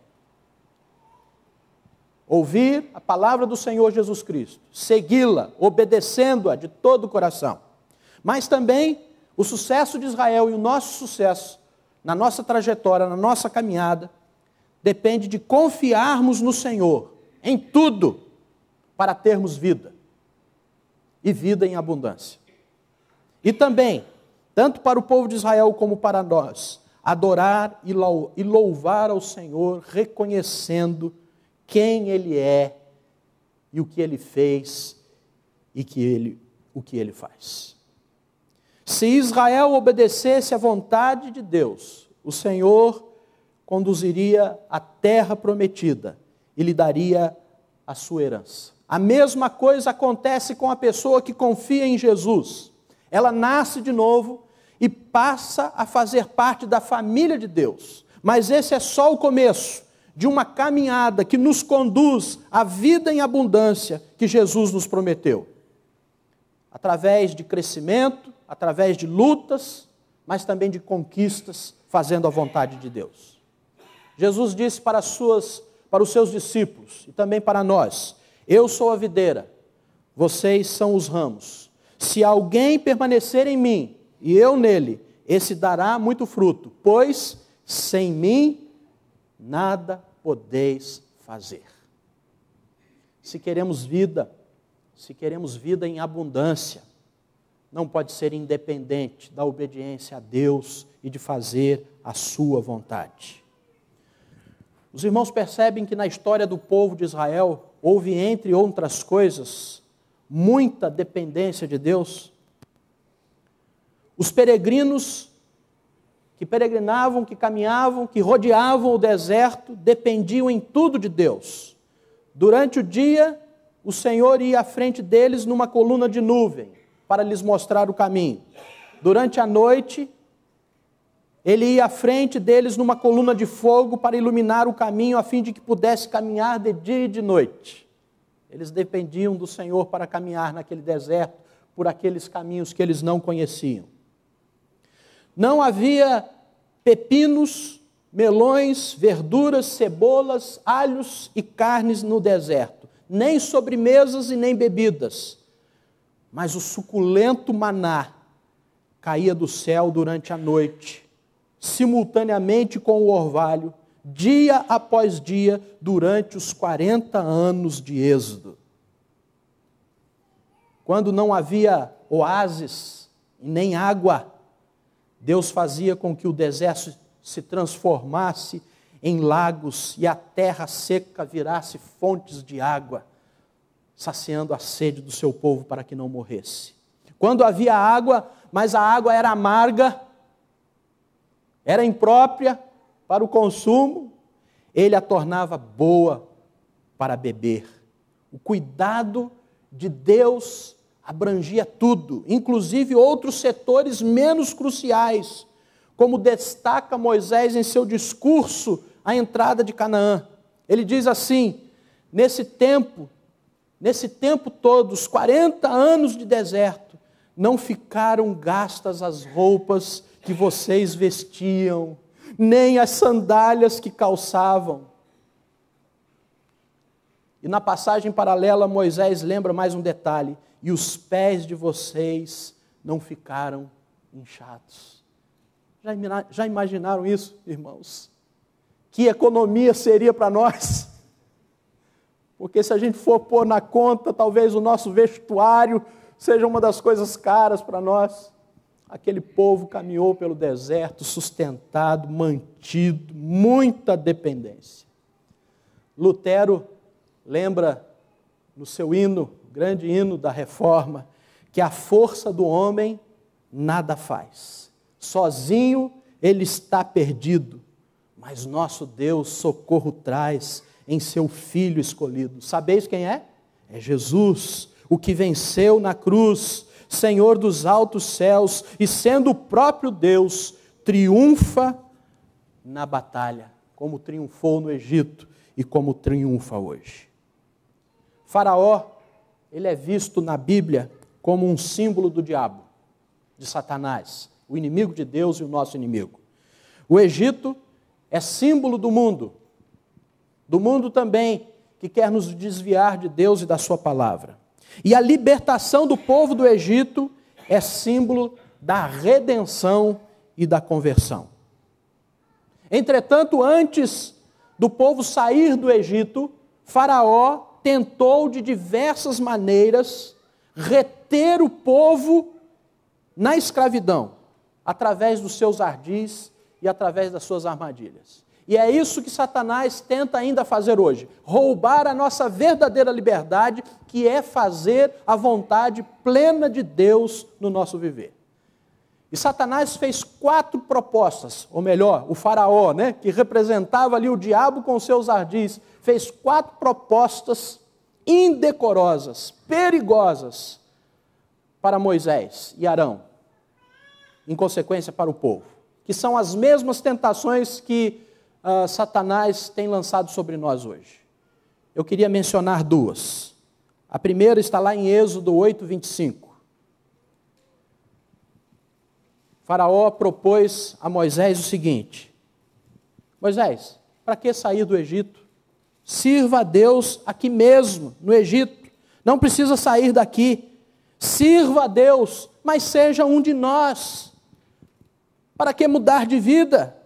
Ouvir a palavra do Senhor Jesus Cristo, segui-la, obedecendo-a de todo o coração. Mas também o sucesso de Israel e o nosso sucesso, na nossa trajetória, na nossa caminhada, depende de confiarmos no Senhor, em tudo, para termos vida, e vida em abundância. E também, tanto para o povo de Israel como para nós, adorar e louvar ao Senhor, reconhecendo quem Ele é, e o que Ele fez, e o que Ele faz. Se Israel obedecesse à vontade de Deus, o Senhor conduziria à terra prometida e lhe daria a sua herança. A mesma coisa acontece com a pessoa que confia em Jesus. Ela nasce de novo e passa a fazer parte da família de Deus. Mas esse é só o começo de uma caminhada que nos conduz à vida em abundância que Jesus nos prometeu. Através de crescimento, através de lutas, mas também de conquistas, fazendo a vontade de Deus. Jesus disse para os seus discípulos, e também para nós: eu sou a videira, vocês são os ramos. Se alguém permanecer em mim, e eu nele, esse dará muito fruto, pois sem mim nada podeis fazer. Se queremos vida em abundância, não pode ser independente da obediência a Deus e de fazer a sua vontade. Os irmãos percebem que na história do povo de Israel houve, entre outras coisas, muita dependência de Deus. Os peregrinos que peregrinavam, que caminhavam, que rodeavam o deserto, dependiam em tudo de Deus. Durante o dia, o Senhor ia à frente deles numa coluna de nuvem, para lhes mostrar o caminho. Durante a noite, Ele ia à frente deles numa coluna de fogo para iluminar o caminho, a fim de que pudesse caminhar de dia e de noite. Eles dependiam do Senhor para caminhar naquele deserto, por aqueles caminhos que eles não conheciam. Não havia pepinos, melões, verduras, cebolas, alhos e carnes no deserto, nem sobremesas e nem bebidas. Mas o suculento maná caía do céu durante a noite, simultaneamente com o orvalho, dia após dia, durante os 40 anos de êxodo. Quando não havia oásis e nem água, Deus fazia com que o deserto se transformasse em lagos e a terra seca virasse fontes de água, saciando a sede do seu povo para que não morresse. Quando havia água, mas a água era amarga, era imprópria para o consumo, Ele a tornava boa para beber. O cuidado de Deus abrangia tudo, inclusive outros setores menos cruciais, como destaca Moisés em seu discurso à entrada de Canaã. Ele diz assim: nesse tempo todo, os 40 anos de deserto, não ficaram gastas as roupas que vocês vestiam, nem as sandálias que calçavam. E na passagem paralela, Moisés lembra mais um detalhe, e os pés de vocês não ficaram inchados. Já imaginaram isso, irmãos? Que economia seria para nós? Porque se a gente for pôr na conta, talvez o nosso vestuário seja uma das coisas caras para nós. Aquele povo caminhou pelo deserto, sustentado, mantido, muita dependência. Lutero lembra no seu hino, grande hino da Reforma, que a força do homem nada faz. Sozinho ele está perdido, mas nosso Deus socorro traz em seu Filho escolhido. Sabeis quem é? É Jesus, o que venceu na cruz, Senhor dos altos céus, e sendo o próprio Deus, triunfa na batalha, como triunfou no Egito e como triunfa hoje. Faraó, ele é visto na Bíblia como um símbolo do diabo, de Satanás, o inimigo de Deus e o nosso inimigo. O Egito é símbolo do mundo também, que quer nos desviar de Deus e da sua palavra. E a libertação do povo do Egito é símbolo da redenção e da conversão. Entretanto, antes do povo sair do Egito, Faraó tentou de diversas maneiras reter o povo na escravidão, através dos seus ardis e através das suas armadilhas. E é isso que Satanás tenta ainda fazer hoje, roubar a nossa verdadeira liberdade, que é fazer a vontade plena de Deus no nosso viver. E Satanás fez 4 propostas, ou melhor, o faraó, que representava ali o diabo com seus ardis, fez 4 propostas indecorosas, perigosas para Moisés e Arão, em consequência para o povo, que são as mesmas tentações que Satanás tem lançado sobre nós hoje. Eu queria mencionar 2. A primeira está lá em Êxodo 8, 25. Faraó propôs a Moisés o seguinte: Moisés, para que sair do Egito? Sirva a Deus aqui mesmo, no Egito. Não precisa sair daqui. Sirva a Deus, mas seja um de nós. Para que mudar de vida?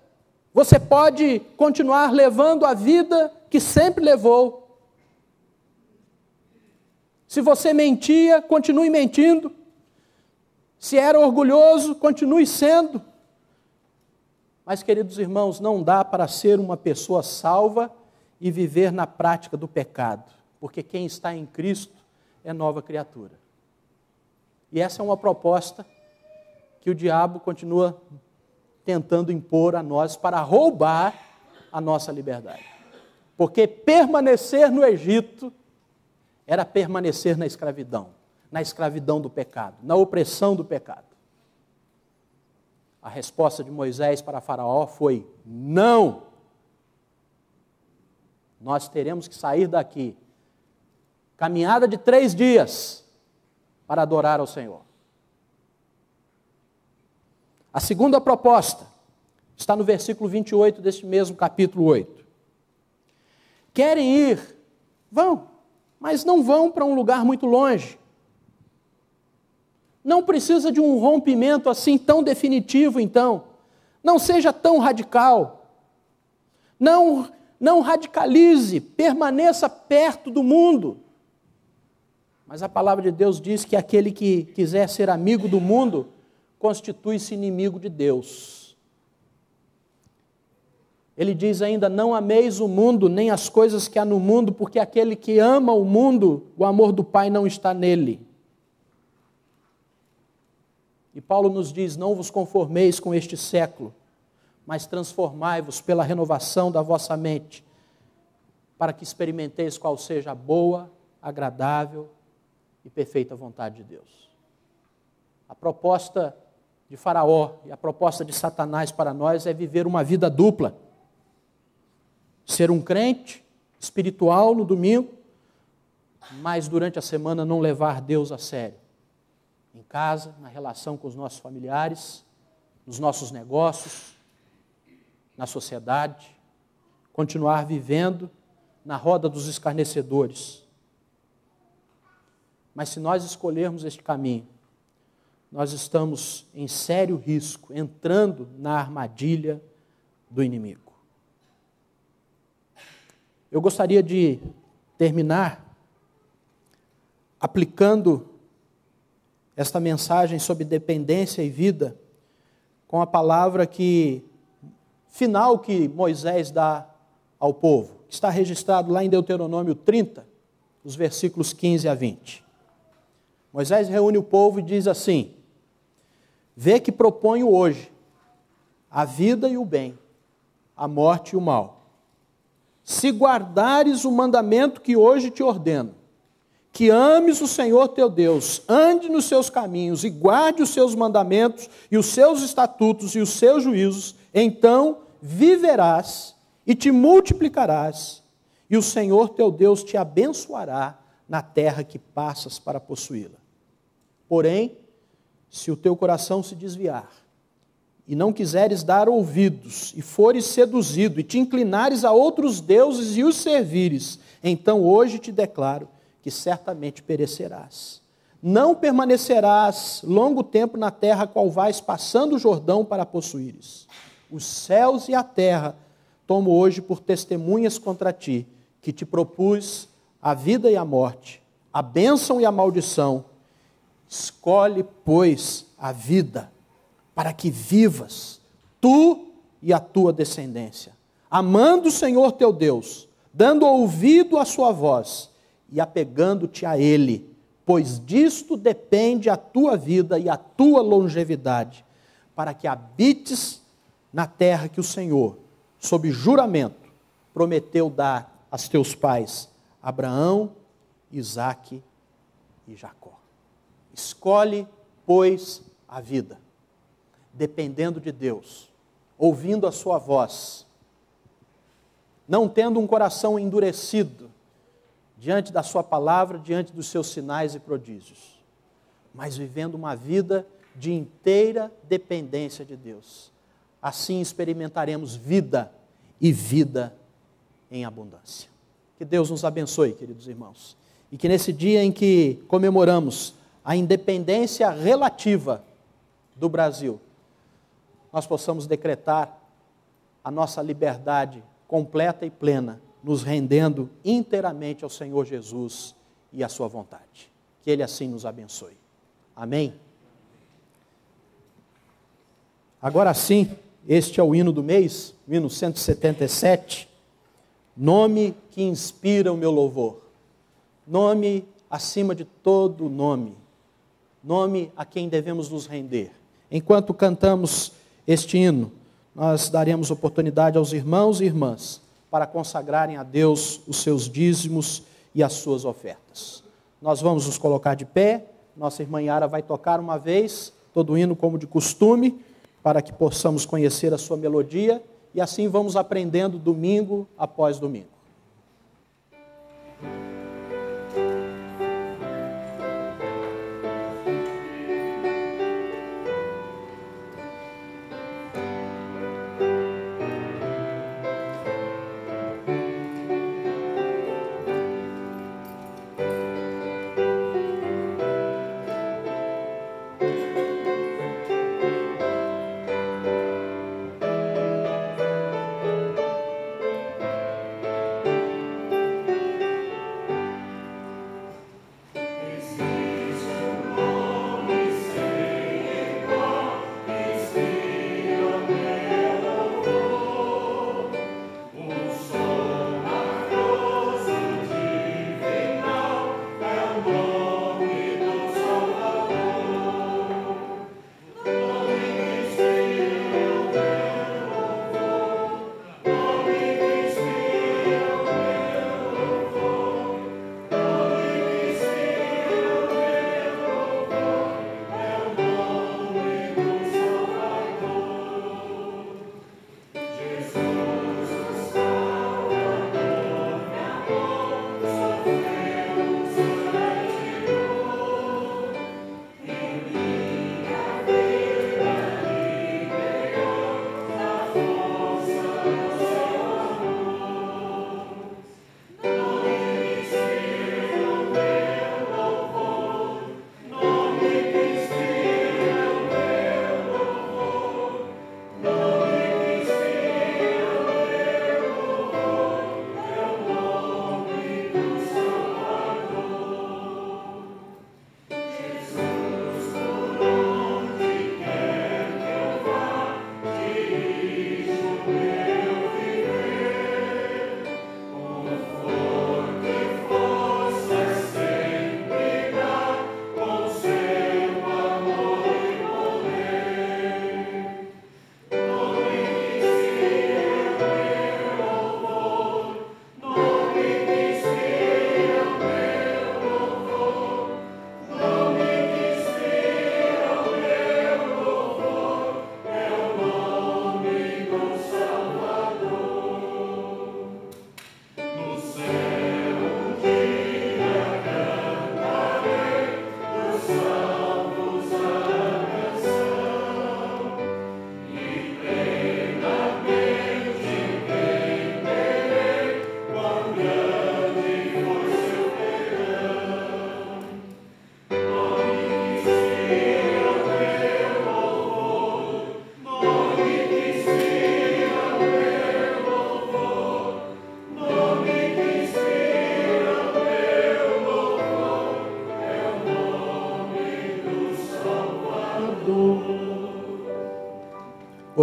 Você pode continuar levando a vida que sempre levou. Se você mentia, continue mentindo. Se era orgulhoso, continue sendo. Mas, queridos irmãos, não dá para ser uma pessoa salva e viver na prática do pecado, porque quem está em Cristo é nova criatura. E essa é uma proposta que o diabo continua tentando impor a nós para roubar a nossa liberdade. Porque permanecer no Egito era permanecer na escravidão do pecado, na opressão do pecado. A resposta de Moisés para Faraó foi: não! Nós teremos que sair daqui, caminhada de 3 dias, para adorar ao Senhor. A segunda proposta está no versículo 28 deste mesmo capítulo 8. Querem ir? Vão, mas não vão para um lugar muito longe. Não precisa de um rompimento assim tão definitivo, então. Não seja tão radical. Não radicalize, permaneça perto do mundo. Mas a palavra de Deus diz que aquele que quiser ser amigo do mundo constitui-se inimigo de Deus. Ele diz ainda: não ameis o mundo, nem as coisas que há no mundo, porque aquele que ama o mundo, o amor do Pai não está nele. E Paulo nos diz: não vos conformeis com este século, mas transformai-vos pela renovação da vossa mente, para que experimenteis qual seja a boa, agradável e perfeita vontade de Deus. A proposta de Faraó e a proposta de Satanás para nós é viver uma vida dupla. Ser um crente espiritual no domingo, mas durante a semana não levar Deus a sério. Em casa, na relação com os nossos familiares, nos nossos negócios, na sociedade, continuar vivendo na roda dos escarnecedores. Mas se nós escolhermos este caminho, nós estamos em sério risco, entrando na armadilha do inimigo. Eu gostaria de terminar aplicando esta mensagem sobre dependência e vida com a palavra final que Moisés dá ao povo, que está registrado lá em Deuteronômio 30, os versículos 15 a 20. Moisés reúne o povo e diz assim: vê que proponho hoje a vida e o bem, a morte e o mal. Se guardares o mandamento que hoje te ordeno, que ames o Senhor teu Deus, ande nos seus caminhos e guarde os seus mandamentos e os seus estatutos e os seus juízos, então viverás e te multiplicarás, e o Senhor teu Deus te abençoará na terra que passas para possuí-la. Porém, se o teu coração se desviar, e não quiseres dar ouvidos, e fores seduzido, e te inclinares a outros deuses e os servires, então hoje te declaro que certamente perecerás. Não permanecerás longo tempo na terra a qual vais passando o Jordão para possuíres. Os céus e a terra tomo hoje por testemunhas contra ti, que te propus a vida e a morte, a bênção e a maldição. Escolhe, pois, a vida, para que vivas, tu e a tua descendência, amando o Senhor teu Deus, dando ouvido à sua voz e apegando-te a Ele, pois disto depende a tua vida e a tua longevidade, para que habites na terra que o Senhor, sob juramento, prometeu dar a teus pais, Abraão, Isaque e Jacó. Escolhe, pois, a vida, dependendo de Deus, ouvindo a sua voz, não tendo um coração endurecido diante da sua palavra, diante dos seus sinais e prodígios, mas vivendo uma vida de inteira dependência de Deus. Assim experimentaremos vida e vida em abundância. Que Deus nos abençoe, queridos irmãos, e que nesse dia em que comemoramos a independência relativa do Brasil, nós possamos decretar a nossa liberdade completa e plena, nos rendendo inteiramente ao Senhor Jesus e à sua vontade. Que Ele assim nos abençoe. Amém? Agora sim, este é o hino do mês, o hino 177, nome que inspira o meu louvor, nome acima de todo nome, nome a quem devemos nos render. Enquanto cantamos este hino, nós daremos oportunidade aos irmãos e irmãs para consagrarem a Deus os seus dízimos e as suas ofertas. Nós vamos nos colocar de pé, nossa irmã Yara vai tocar uma vez, todo o hino como de costume, para que possamos conhecer a sua melodia, e assim vamos aprendendo domingo após domingo.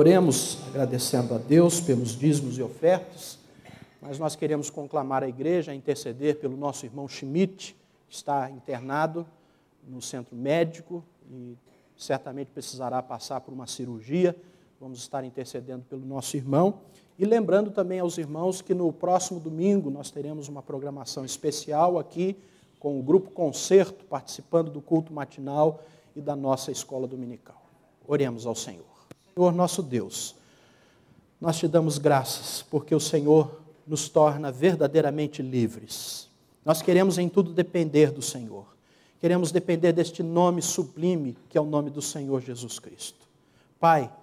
Oremos agradecendo a Deus pelos dízimos e ofertas, mas nós queremos conclamar a igreja a interceder pelo nosso irmão Schmidt, que está internado no centro médico e certamente precisará passar por uma cirurgia. Vamos estar intercedendo pelo nosso irmão. E lembrando também aos irmãos que no próximo domingo nós teremos uma programação especial aqui com o Grupo Concerto, participando do culto matinal e da nossa escola dominical. Oremos ao Senhor. Senhor nosso Deus, nós te damos graças porque o Senhor nos torna verdadeiramente livres. Nós queremos em tudo depender do Senhor. Queremos depender deste nome sublime que é o nome do Senhor Jesus Cristo. Pai,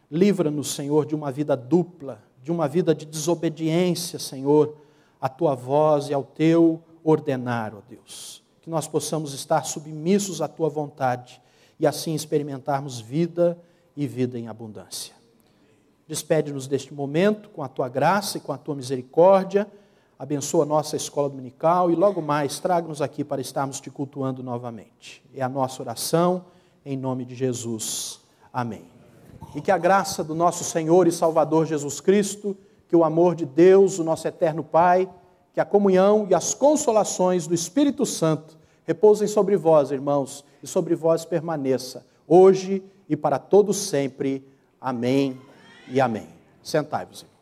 livra-nos, Senhor, de uma vida dupla, de uma vida de desobediência, Senhor, à Tua voz e ao Teu ordenar, ó Deus. Que nós possamos estar submissos à Tua vontade e assim experimentarmos vida e vida em abundância. Despede-nos deste momento com a Tua graça e com a Tua misericórdia. Abençoa a nossa escola dominical e logo mais traga-nos aqui para estarmos Te cultuando novamente. É a nossa oração, em nome de Jesus. Amém. E que a graça do nosso Senhor e Salvador Jesus Cristo, que o amor de Deus, o nosso eterno Pai, que a comunhão e as consolações do Espírito Santo repousem sobre vós, irmãos, e sobre vós permaneça, hoje e para todos sempre. Amém e amém. Sentai-vos, irmãos.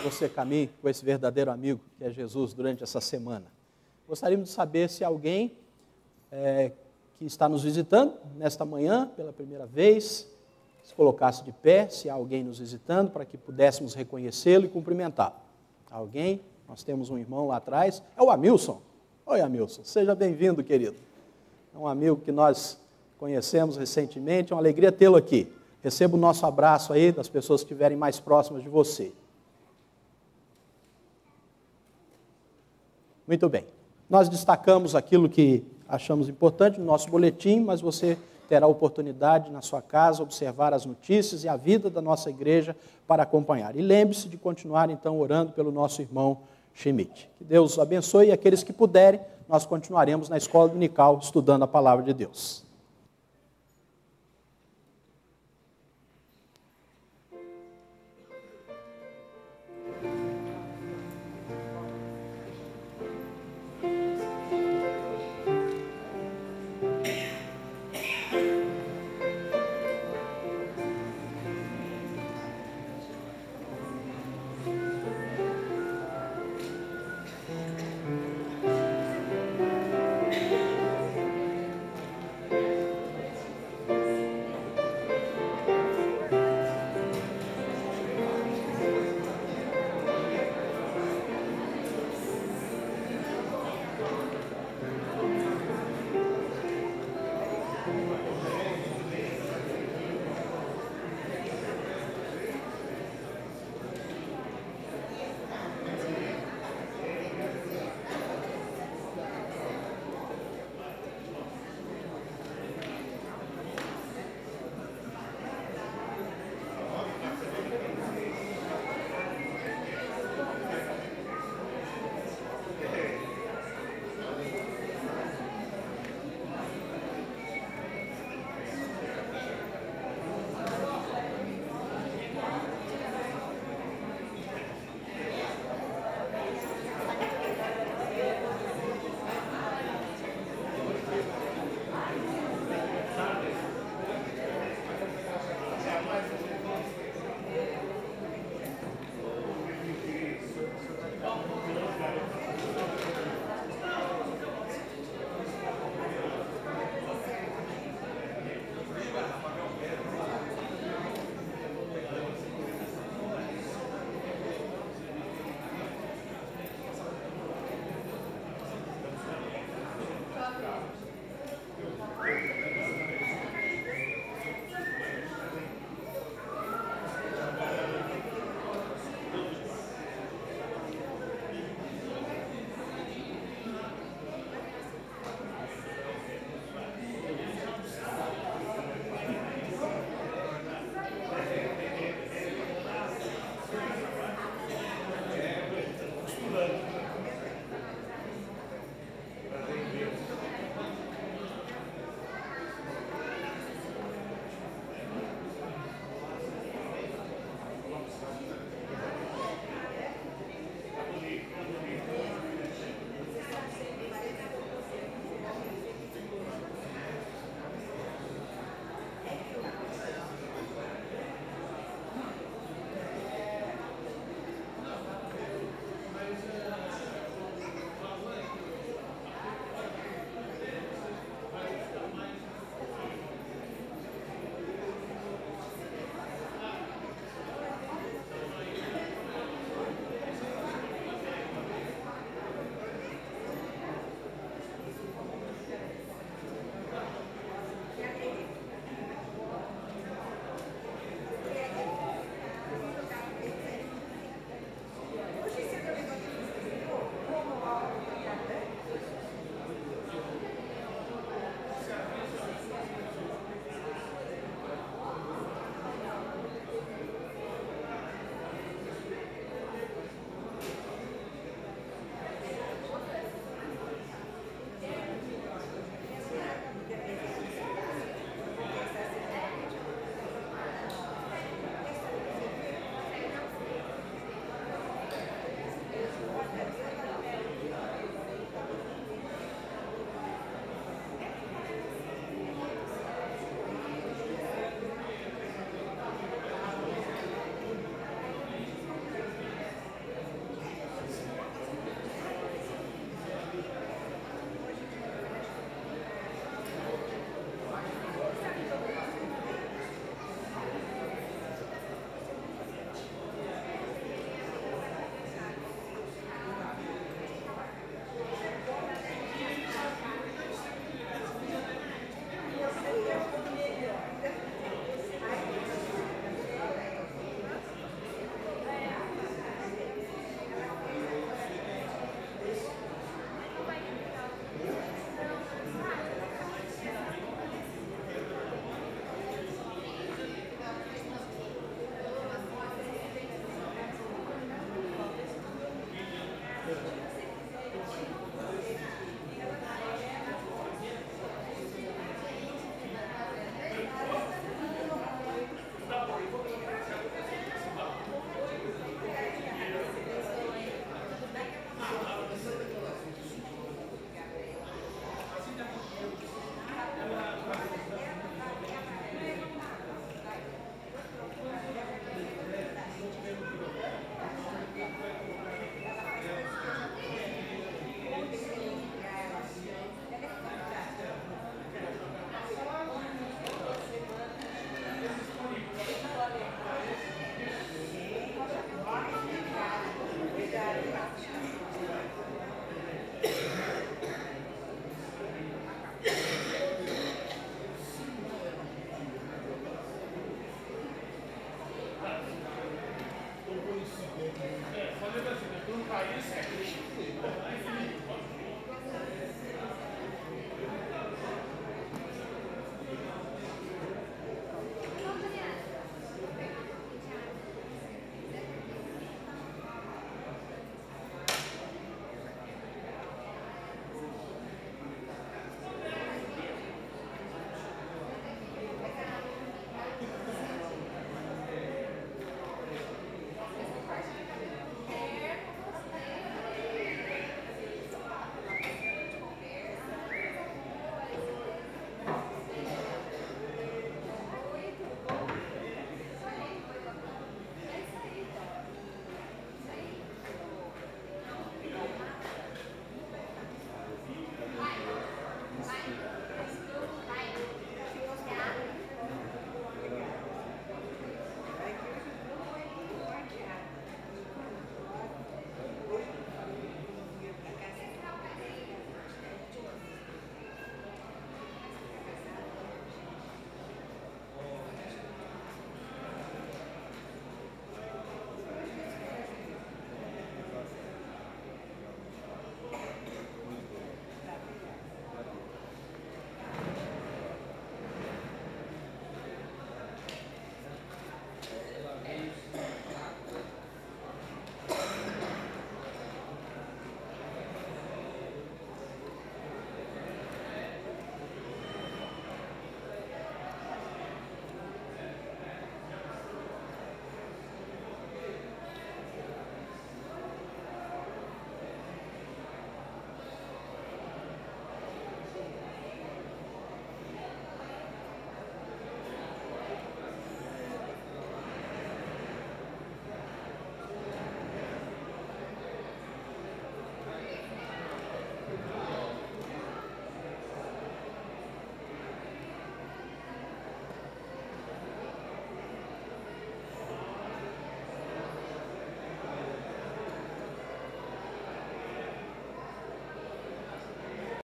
Você caminhe com esse verdadeiro amigo que é Jesus durante essa semana. Gostaríamos de saber se alguém que está nos visitando nesta manhã pela primeira vez, se colocasse de pé, se há alguém nos visitando, para que pudéssemos reconhecê-lo e cumprimentá-lo. Alguém? Nós temos um irmão lá atrás, é o Amilson. Oi, Amilson, seja bem-vindo, querido. É um amigo que nós conhecemos recentemente, é uma alegria tê-lo aqui. Receba o nosso abraço aí das pessoas que estiverem mais próximas de você. Muito bem. Nós destacamos aquilo que achamos importante no nosso boletim, mas você terá a oportunidade na sua casa observar as notícias e a vida da nossa igreja para acompanhar. E lembre-se de continuar então orando pelo nosso irmão Schmidt. Que Deus abençoe e aqueles que puderem, nós continuaremos na escola dominical estudando a palavra de Deus.